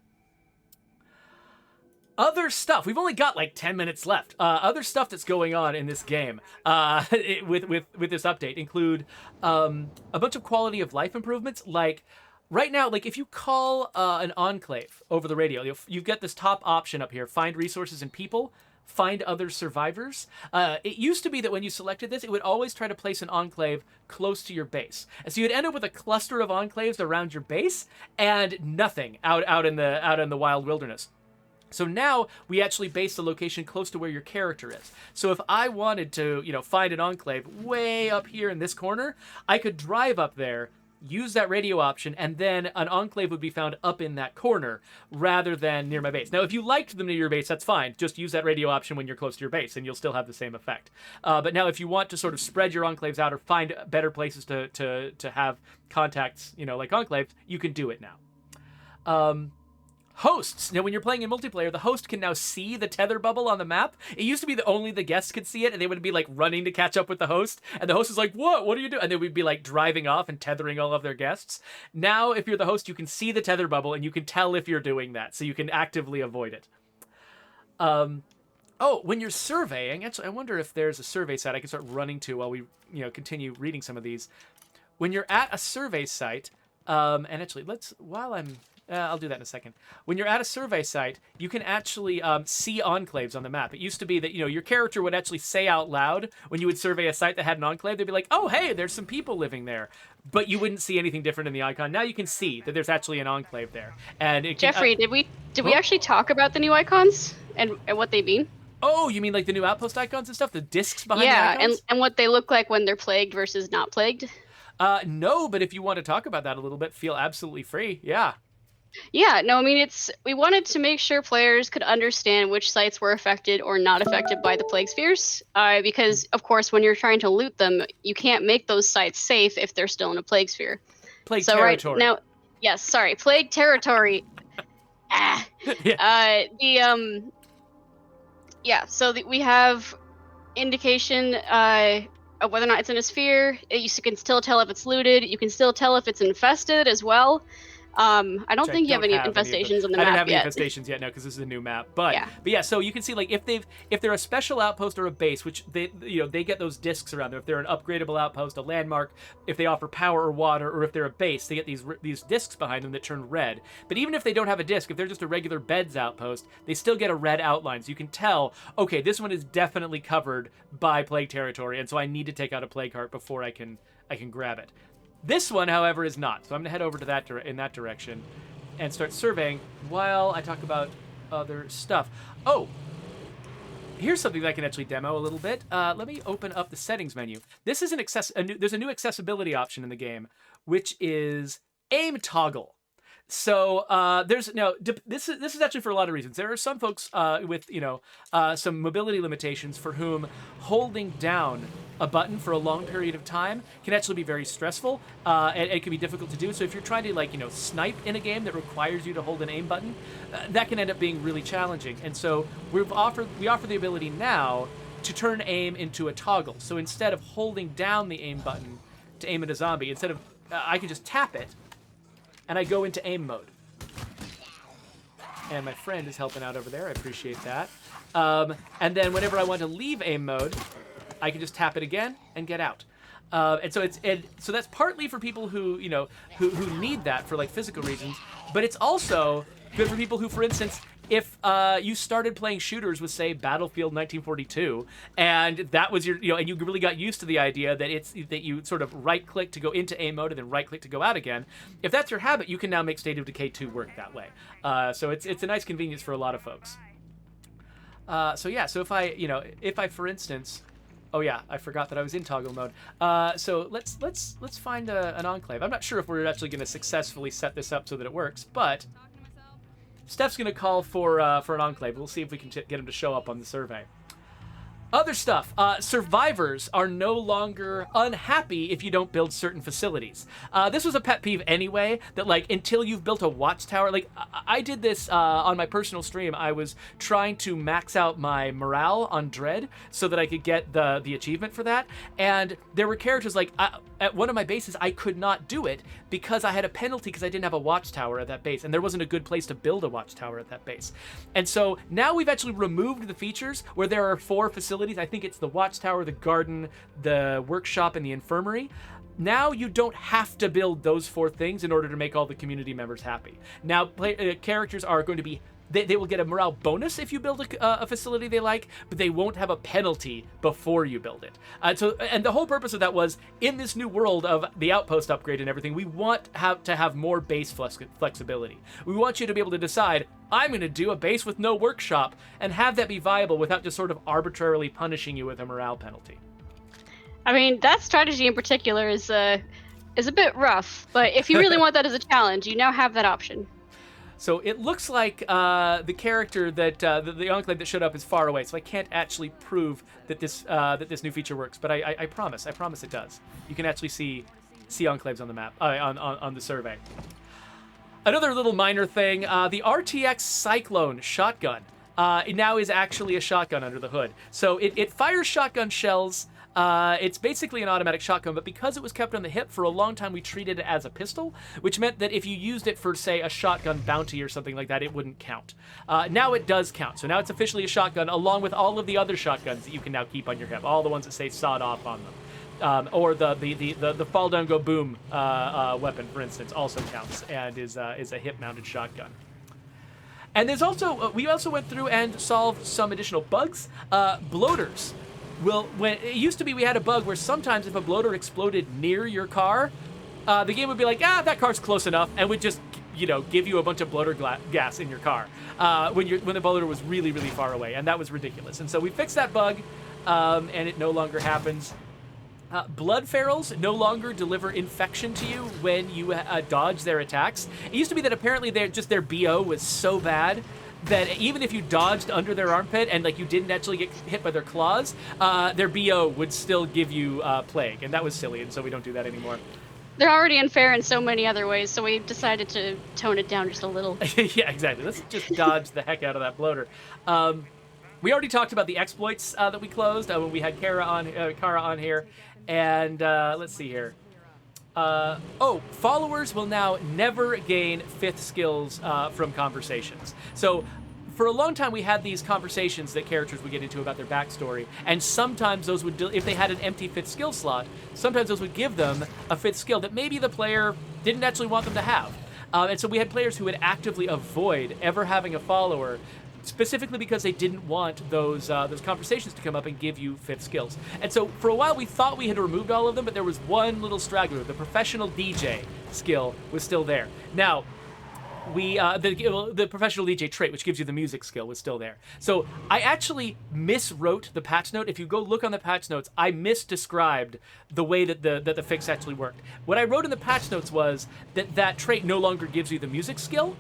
Other stuff. We've only got like 10 minutes left. Other stuff that's going on in this game with this update include a bunch of quality of life improvements. Like right now, like if you call an enclave over the radio, you've got this top option up here: find resources and people, find other survivors. It used to be that when you selected this, it would always try to place an enclave close to your base, and so you'd end up with a cluster of enclaves around your base and nothing out in the wild wilderness. So now we actually base the location close to where your character is. So if I wanted to, find an enclave way up here in this corner, I could drive up there, use that radio option, and then an enclave would be found up in that corner rather than near my base. Now, if you liked them near your base, that's fine. Just use that radio option when you're close to your base, and you'll still have the same effect. But now, if you want to sort of spread your enclaves out or find better places to have contacts, like enclaves, you can do it now. Hosts. Now, when you're playing in multiplayer, the host can now see the tether bubble on the map. It used to be that only the guests could see it, and they would be like running to catch up with the host. And the host is like, "What? What are you doing?" And they would be like driving off and tethering all of their guests. Now, if you're the host, you can see the tether bubble, and you can tell if you're doing that, so you can actively avoid it. When you're surveying, actually, I wonder if there's a survey site I can start running to while we, continue reading some of these. When you're at a survey site, and actually, I'll do that in a second. When you're at a survey site, you can actually see enclaves on the map. It used to be that, your character would actually say out loud when you would survey a site that had an enclave, they'd be like, "Oh, hey, there's some people living there." But you wouldn't see anything different in the icon. Now you can see that there's actually an enclave there. And Geoffrey, did we actually talk about the new icons and what they mean? Oh, you mean like the new Outpost icons and stuff? The discs behind the Yeah, icons? and what they look like when they're plagued versus not plagued. No, but if you want to talk about that a little bit, feel absolutely free. Yeah. Yeah, no, I mean, we wanted to make sure players could understand which sites were affected or not affected by the plague spheres, because of course, when you're trying to loot them, you can't make those sites safe if they're still in a plague sphere. Plague So territory. right now, yes, sorry, plague territory. Yeah. We have indication of whether or not it's in a sphere. You can still tell if it's looted. You can still tell if it's infested as well. I don't think you have any infestations on the map yet. I don't have any infestations yet, no, because this is a new map. But yeah, so you can see like if they're a special outpost or a base, which they get those discs around them. If they're an upgradable outpost, a landmark, if they offer power or water, or if they're a base, they get these discs behind them that turn red. But even if they don't have a disc, if they're just a regular beds outpost, they still get a red outline. So you can tell, okay, this one is definitely covered by plague territory, and so I need to take out a plague heart before I can grab it. This one, however, is not. So I'm going to head over to in that direction and start surveying while I talk about other stuff. Oh, here's something that I can actually demo a little bit. Let me open up the settings menu. This is there's a new accessibility option in the game, which is aim toggle. So this is actually for a lot of reasons. There are some folks with some mobility limitations for whom holding down a button for a long period of time can actually be very stressful, and it can be difficult to do. So if you're trying to snipe in a game that requires you to hold an aim button, that can end up being really challenging. And so we offer the ability now to turn aim into a toggle. So instead of holding down the aim button to aim at a zombie, I can just tap it, and I go into aim mode. And my friend is helping out over there. I appreciate that. And then whenever I want to leave aim mode, I can just tap it again and get out. So that's partly for people who need that for physical reasons, but it's also good for people who, for instance, if you started playing shooters with, say, Battlefield 1942, and that was your, and you really got used to the idea that you sort of right-click to go into aim mode and then right-click to go out again. If that's your habit, you can now make State of Decay 2 work that way. So it's a nice convenience for a lot of folks. So if I, for instance, oh yeah, I forgot that I was in toggle mode. So let's find an enclave. I'm not sure if we're actually going to successfully set this up so that it works, but Steph's going to call for an enclave. We'll see if we can get him to show up on the survey. Other stuff. Survivors are no longer unhappy if you don't build certain facilities. This was a pet peeve anyway, that until you've built a watchtower, I did this on my personal stream. I was trying to max out my morale on Dread so that I could get the achievement for that. And there were characters at one of my bases, I could not do it because I had a penalty because I didn't have a watchtower at that base, and there wasn't a good place to build a watchtower at that base. And so now we've actually removed the features where there are 4 facilities. I think it's the watchtower, the garden, the workshop, and the infirmary. Now you don't have to build those 4 things in order to make all the community members happy. Now characters are going to be, they will get a morale bonus if you build a facility they like, but they won't have a penalty before you build it. And the whole purpose of that was, in this new world of the Outpost upgrade and everything, we want to have more base flexibility. We want you to be able to decide, I'm going to do a base with no workshop, and have that be viable without just sort of arbitrarily punishing you with a morale penalty. I mean, that strategy in particular is a bit rough, but if you really want that as a challenge, you now have that option. So it looks like the character that the enclave that showed up is far away, so I can't actually prove that this new feature works. But I promise it does. You can actually see enclaves on the map, on the survey. Another little minor thing: the Rtx Cyclone Shotgun now is actually a shotgun under the hood. So it fires shotgun shells. It's basically an automatic shotgun, but because it was kept on the hip for a long time, we treated it as a pistol, which meant that if you used it for, say, a shotgun bounty or something like that, it wouldn't count. Now it does count, so now it's officially a shotgun, along with all of the other shotguns that you can now keep on your hip, all the ones that say sawed off on them. Or the fall down go boom weapon, for instance, also counts and is a hip-mounted shotgun. And there's also we also went through and solved some additional bugs. Bloaters. When it used to be, we had a bug where sometimes if a bloater exploded near your car, the game would be like, that car's close enough, and would just give you a bunch of bloater gas in your car when the bloater was really, really far away, and that was ridiculous. And so we fixed that bug, and it no longer happens. Blood ferals no longer deliver infection to you when you dodge their attacks. It used to be that apparently their BO was so bad that even if you dodged under their armpit and you didn't actually get hit by their claws, their BO would still give you plague, and that was silly, and so we don't do that anymore. They're already unfair in so many other ways, so we decided to tone it down just a little. Yeah, exactly. Let's just dodge the heck out of that bloater. We already talked about the exploits that we closed when we had Kara on here, and let's see here. Followers will now never gain 5th skills from conversations. So for a long time, we had these conversations that characters would get into about their backstory, and sometimes those would, if they had an empty 5th skill slot, sometimes those would give them a 5th skill that maybe the player didn't actually want them to have. And so we had players who would actively avoid ever having a follower, specifically because they didn't want those conversations to come up and give you 5th skills. And so for a while, we thought we had removed all of them, but there was one little straggler. The professional DJ skill was still there. Now, the professional DJ trait, which gives you the music skill, was still there. So I actually miswrote the patch note. If you go look on the patch notes, I misdescribed the way that the fix actually worked. What I wrote in the patch notes was that trait no longer gives you the music skill,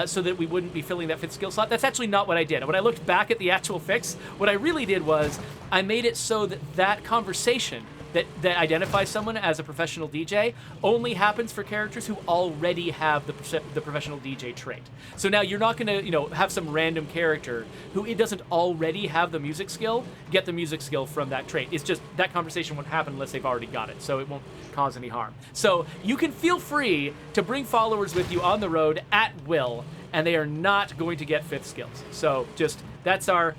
so that we wouldn't be filling that 5th skill slot. That's actually not what I did. When I looked back at the actual fix, what I really did was I made it so that conversation that identifies someone as a professional DJ only happens for characters who already have the professional DJ trait. So now you're not going to, have some random character who it doesn't already have the music skill get the music skill from that trait. It's just that conversation won't happen unless they've already got it, so it won't cause any harm. So you can feel free to bring followers with you on the road at will, and they are not going to get 5th skills. So just that's our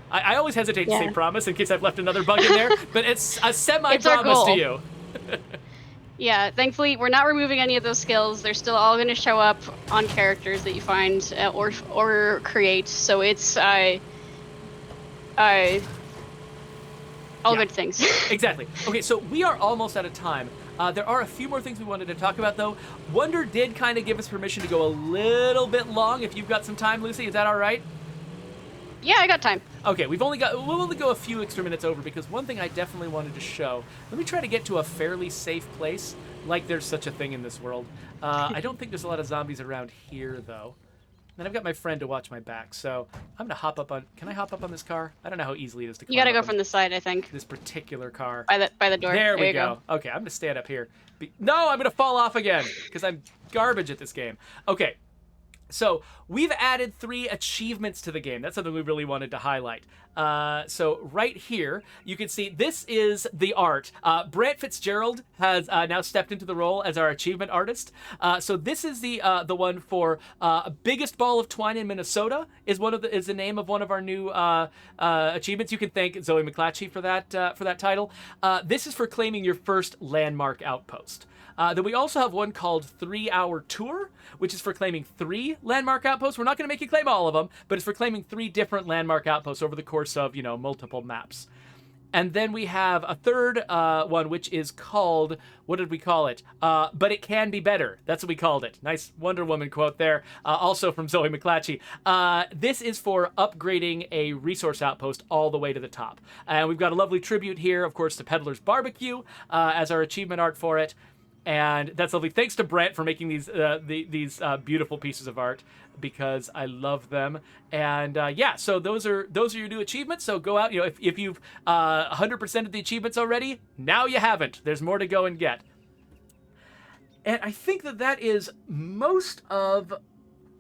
I always hesitate to say promise in case I've left another bug in there, but it's a semi-promise to you. Yeah, thankfully, we're not removing any of those skills. They're still all going to show up on characters that you find or create, so it's all good things. Exactly. Okay, so we are almost out of time. There are a few more things we wanted to talk about, though. Wonder did kind of give us permission to go a little bit long. If you've got some time, Lucy, is that all right? Yeah, I got time. Okay, we'll only go a few extra minutes over because one thing I definitely wanted to show. Let me try to get to a fairly safe place, like there's such a thing in this world. I don't think there's a lot of zombies around here, though. And I've got my friend to watch my back, so I'm gonna hop up on. Can I hop up on this car? I don't know how easily it is to. You gotta go from the side, I think. This particular car. By the door. There we go. Okay, I'm gonna stand up here. No, I'm gonna fall off again because I'm garbage at this game. Okay. So we've added 3 achievements to the game. That's something we really wanted to highlight. So right here, you can see this is the art. Brant Fitzgerald has now stepped into the role as our achievement artist. So this is the one for biggest ball of twine in Minnesota is the name of one of our new achievements. You can thank Zoe McClatchy for that title. This is for claiming your first landmark outpost. Then we also have one called 3-Hour Tour, which is for claiming 3 landmark outposts. We're not going to make you claim all of them, but it's for claiming 3 different landmark outposts over the course of, multiple maps. And then we have a third one, which is called, what did we call it? But it can be better. That's what we called it. Nice Wonder Woman quote there, also from Zoe McClatchy. This is for upgrading a resource outpost all the way to the top. And we've got a lovely tribute here, of course, to Peddler's Barbecue as our achievement art for it. And that's lovely. Thanks to Brant for making these beautiful pieces of art because I love them. And so those are your new achievements. So go out. If you've 100% of the achievements already, now you haven't. There's more to go and get. And I think that is most of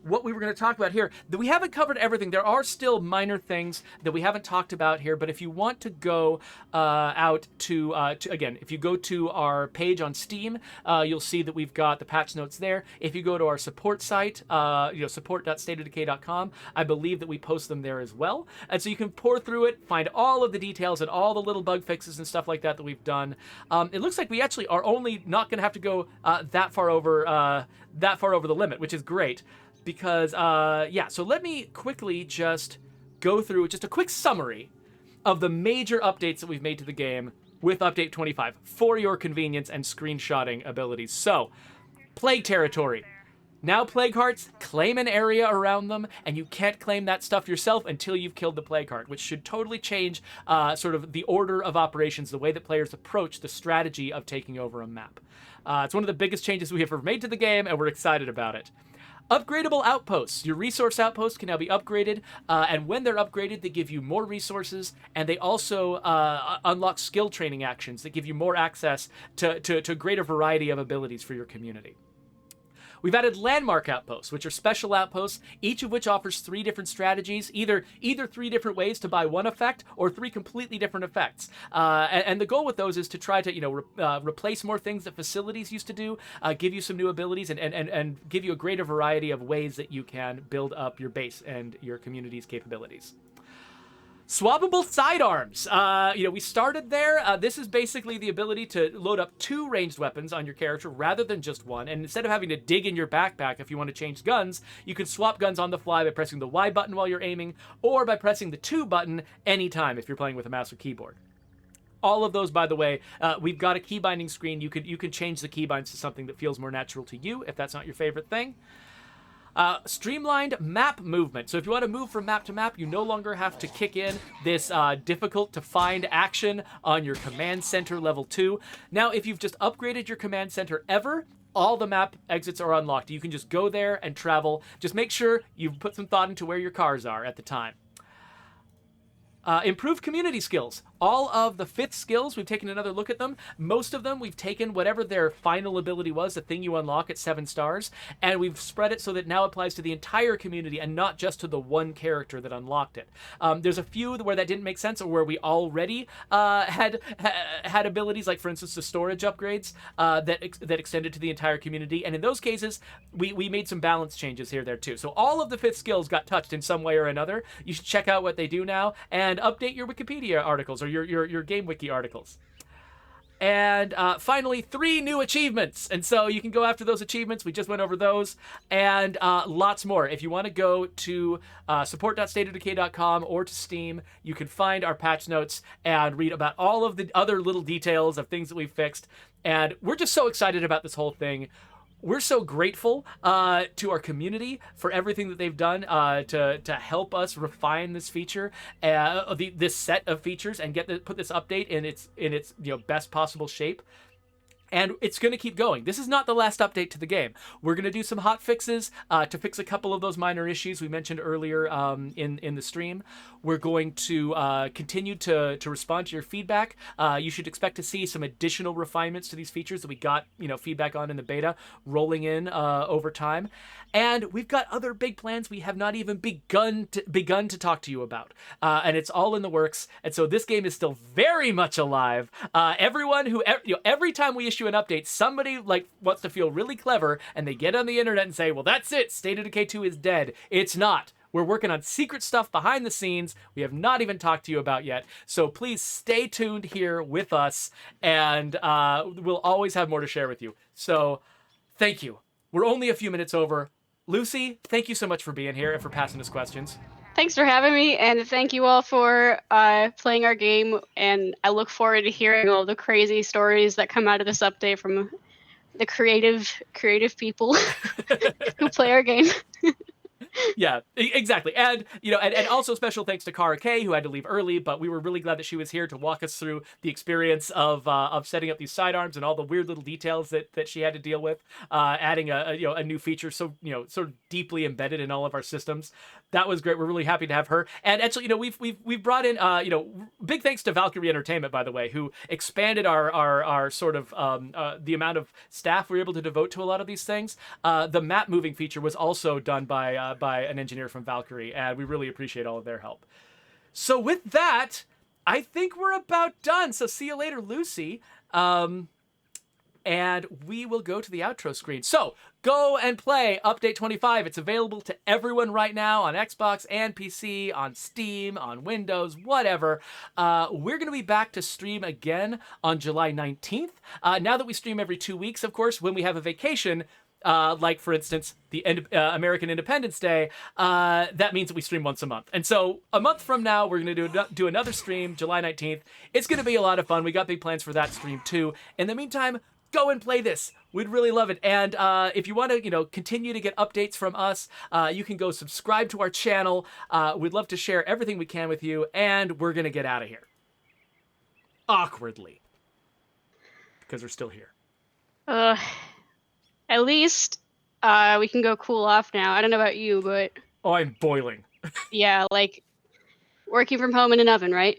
what we were going to talk about here. We haven't covered everything. There are still minor things that we haven't talked about here, but if you want to go out to again, if you go to our page on Steam, you'll see that we've got the patch notes there. If you go to our support site, support.stateofdecay.com, I believe that we post them there as well. And so you can pour through it, find all of the details and all the little bug fixes and stuff like that we've done. It looks like we actually are only not going to have to go that far over the limit, which is great. Because, so let me quickly just go through just a quick summary of the major updates that we've made to the game with Update 25 for your convenience and screenshotting abilities. So, Plague territory. Now plague hearts claim an area around them, and you can't claim that stuff yourself until you've killed the plague heart, which should totally change sort of the order of operations, the way that players approach the strategy of taking over a map. It's one of the biggest changes we have ever made to the game, and we're excited about it. Upgradeable Outposts. Your resource outposts can now be upgraded, and when they're upgraded, they give you more resources, and they also unlock skill training actions that give you more access to a greater variety of abilities for your community. We've added landmark outposts, which are special outposts, each of which offers 3 different strategies, either 3 different ways to buy one effect or 3 completely different effects. And the goal with those is to try to, replace more things that facilities used to do, give you some new abilities, and give you a greater variety of ways that you can build up your base and your community's capabilities. Swappable Sidearms. We started there. This is basically the ability to load up 2 ranged weapons on your character rather than just one. And instead of having to dig in your backpack if you want to change guns, you can swap guns on the fly by pressing the Y button while you're aiming, or by pressing the 2 button anytime if you're playing with a mouse or keyboard. All of those, by the way, we've got a key binding screen. You can change the keybinds to something that feels more natural to you if that's not your favorite thing. Streamlined Map Movement. So if you want to move from map to map, you no longer have to kick in this difficult to find action on your command center level 2. Now, if you've just upgraded your command center ever, all the map exits are unlocked. You can just go there and travel. Just make sure you've put some thought into where your cars are at the time. Improved community skills. All of the 5th skills, we've taken another look at them. Most of them, we've taken whatever their final ability was, the thing you unlock at 7 stars, and we've spread it so that it now applies to the entire community and not just to the one character that unlocked it. There's a few where that didn't make sense, or where we already had abilities, like for instance the storage upgrades that extended to the entire community, and in those cases, we made some balance changes here there too. So all of the 5th skills got touched in some way or another. You should check out what they do now, and update your Wikipedia articles or your game wiki articles. And finally, 3 new achievements. And so you can go after those achievements. We just went over those. And lots more. If you want to go to support.stateofdecay.com or to Steam, you can find our patch notes and read about all of the other little details of things that we've fixed. And we're just so excited about this whole thing. We're so grateful to our community for everything that they've done to help us refine this feature, this set of features, and put this update in its best possible shape. And it's going to keep going. This is not the last update to the game. We're going to do some hot fixes to fix a couple of those minor issues we mentioned earlier in the stream. We're going to continue to respond to your feedback. You should expect to see some additional refinements to these features that we got feedback on in the beta rolling in over time. And we've got other big plans we have not even begun to talk to you about. And it's all in the works. And so this game is still very much alive. Every time we issue an update, somebody wants to feel really clever, and they get on the internet and say, well, that's it, State of Decay 2 is dead. It's not. We're working on secret stuff behind the scenes we have not even talked to you about yet. So please stay tuned here with us, and we'll always have more to share with you. So thank you. We're only a few minutes over. Lucy, thank you so much for being here and for passing us questions. Thanks for having me, and thank you all for playing our game. And I look forward to hearing all the crazy stories that come out of this update from the creative people who play our game. Yeah, exactly. And, and also special thanks to Cara Kay, who had to leave early, but we were really glad that she was here to walk us through the experience of setting up these sidearms and all the weird little details that she had to deal with, adding a new feature so sort of deeply embedded in all of our systems. That was great. We're really happy to have her. And actually, we've brought in big thanks to Valkyrie Entertainment, by the way, who expanded our sort of the amount of staff we were able to devote to a lot of these things. The map moving feature was also done by an engineer from Valkyrie, and we really appreciate all of their help. So with that, I think we're about done. So see you later, Lucy. And we will go to the outro screen. So go and play Update 25. It's available to everyone right now on Xbox and PC, on Steam, on Windows, whatever. We're going to be back to stream again on July 19th. Now that we stream every 2 weeks, of course, when we have a vacation, like for instance the American Independence Day, that means that we stream once a month. And so a month from now we're going to do another stream, July 19th. It's going to be a lot of fun. We got big plans for that stream too. In the meantime, go and play this. We'd really love it. And if you want to, continue to get updates from us, you can go subscribe to our channel. We'd love to share everything we can with you, and we're gonna get out of here awkwardly because we're still here. At least we can go cool off now. I don't know about you, but Oh, I'm boiling. yeah, like working from home in an oven, right?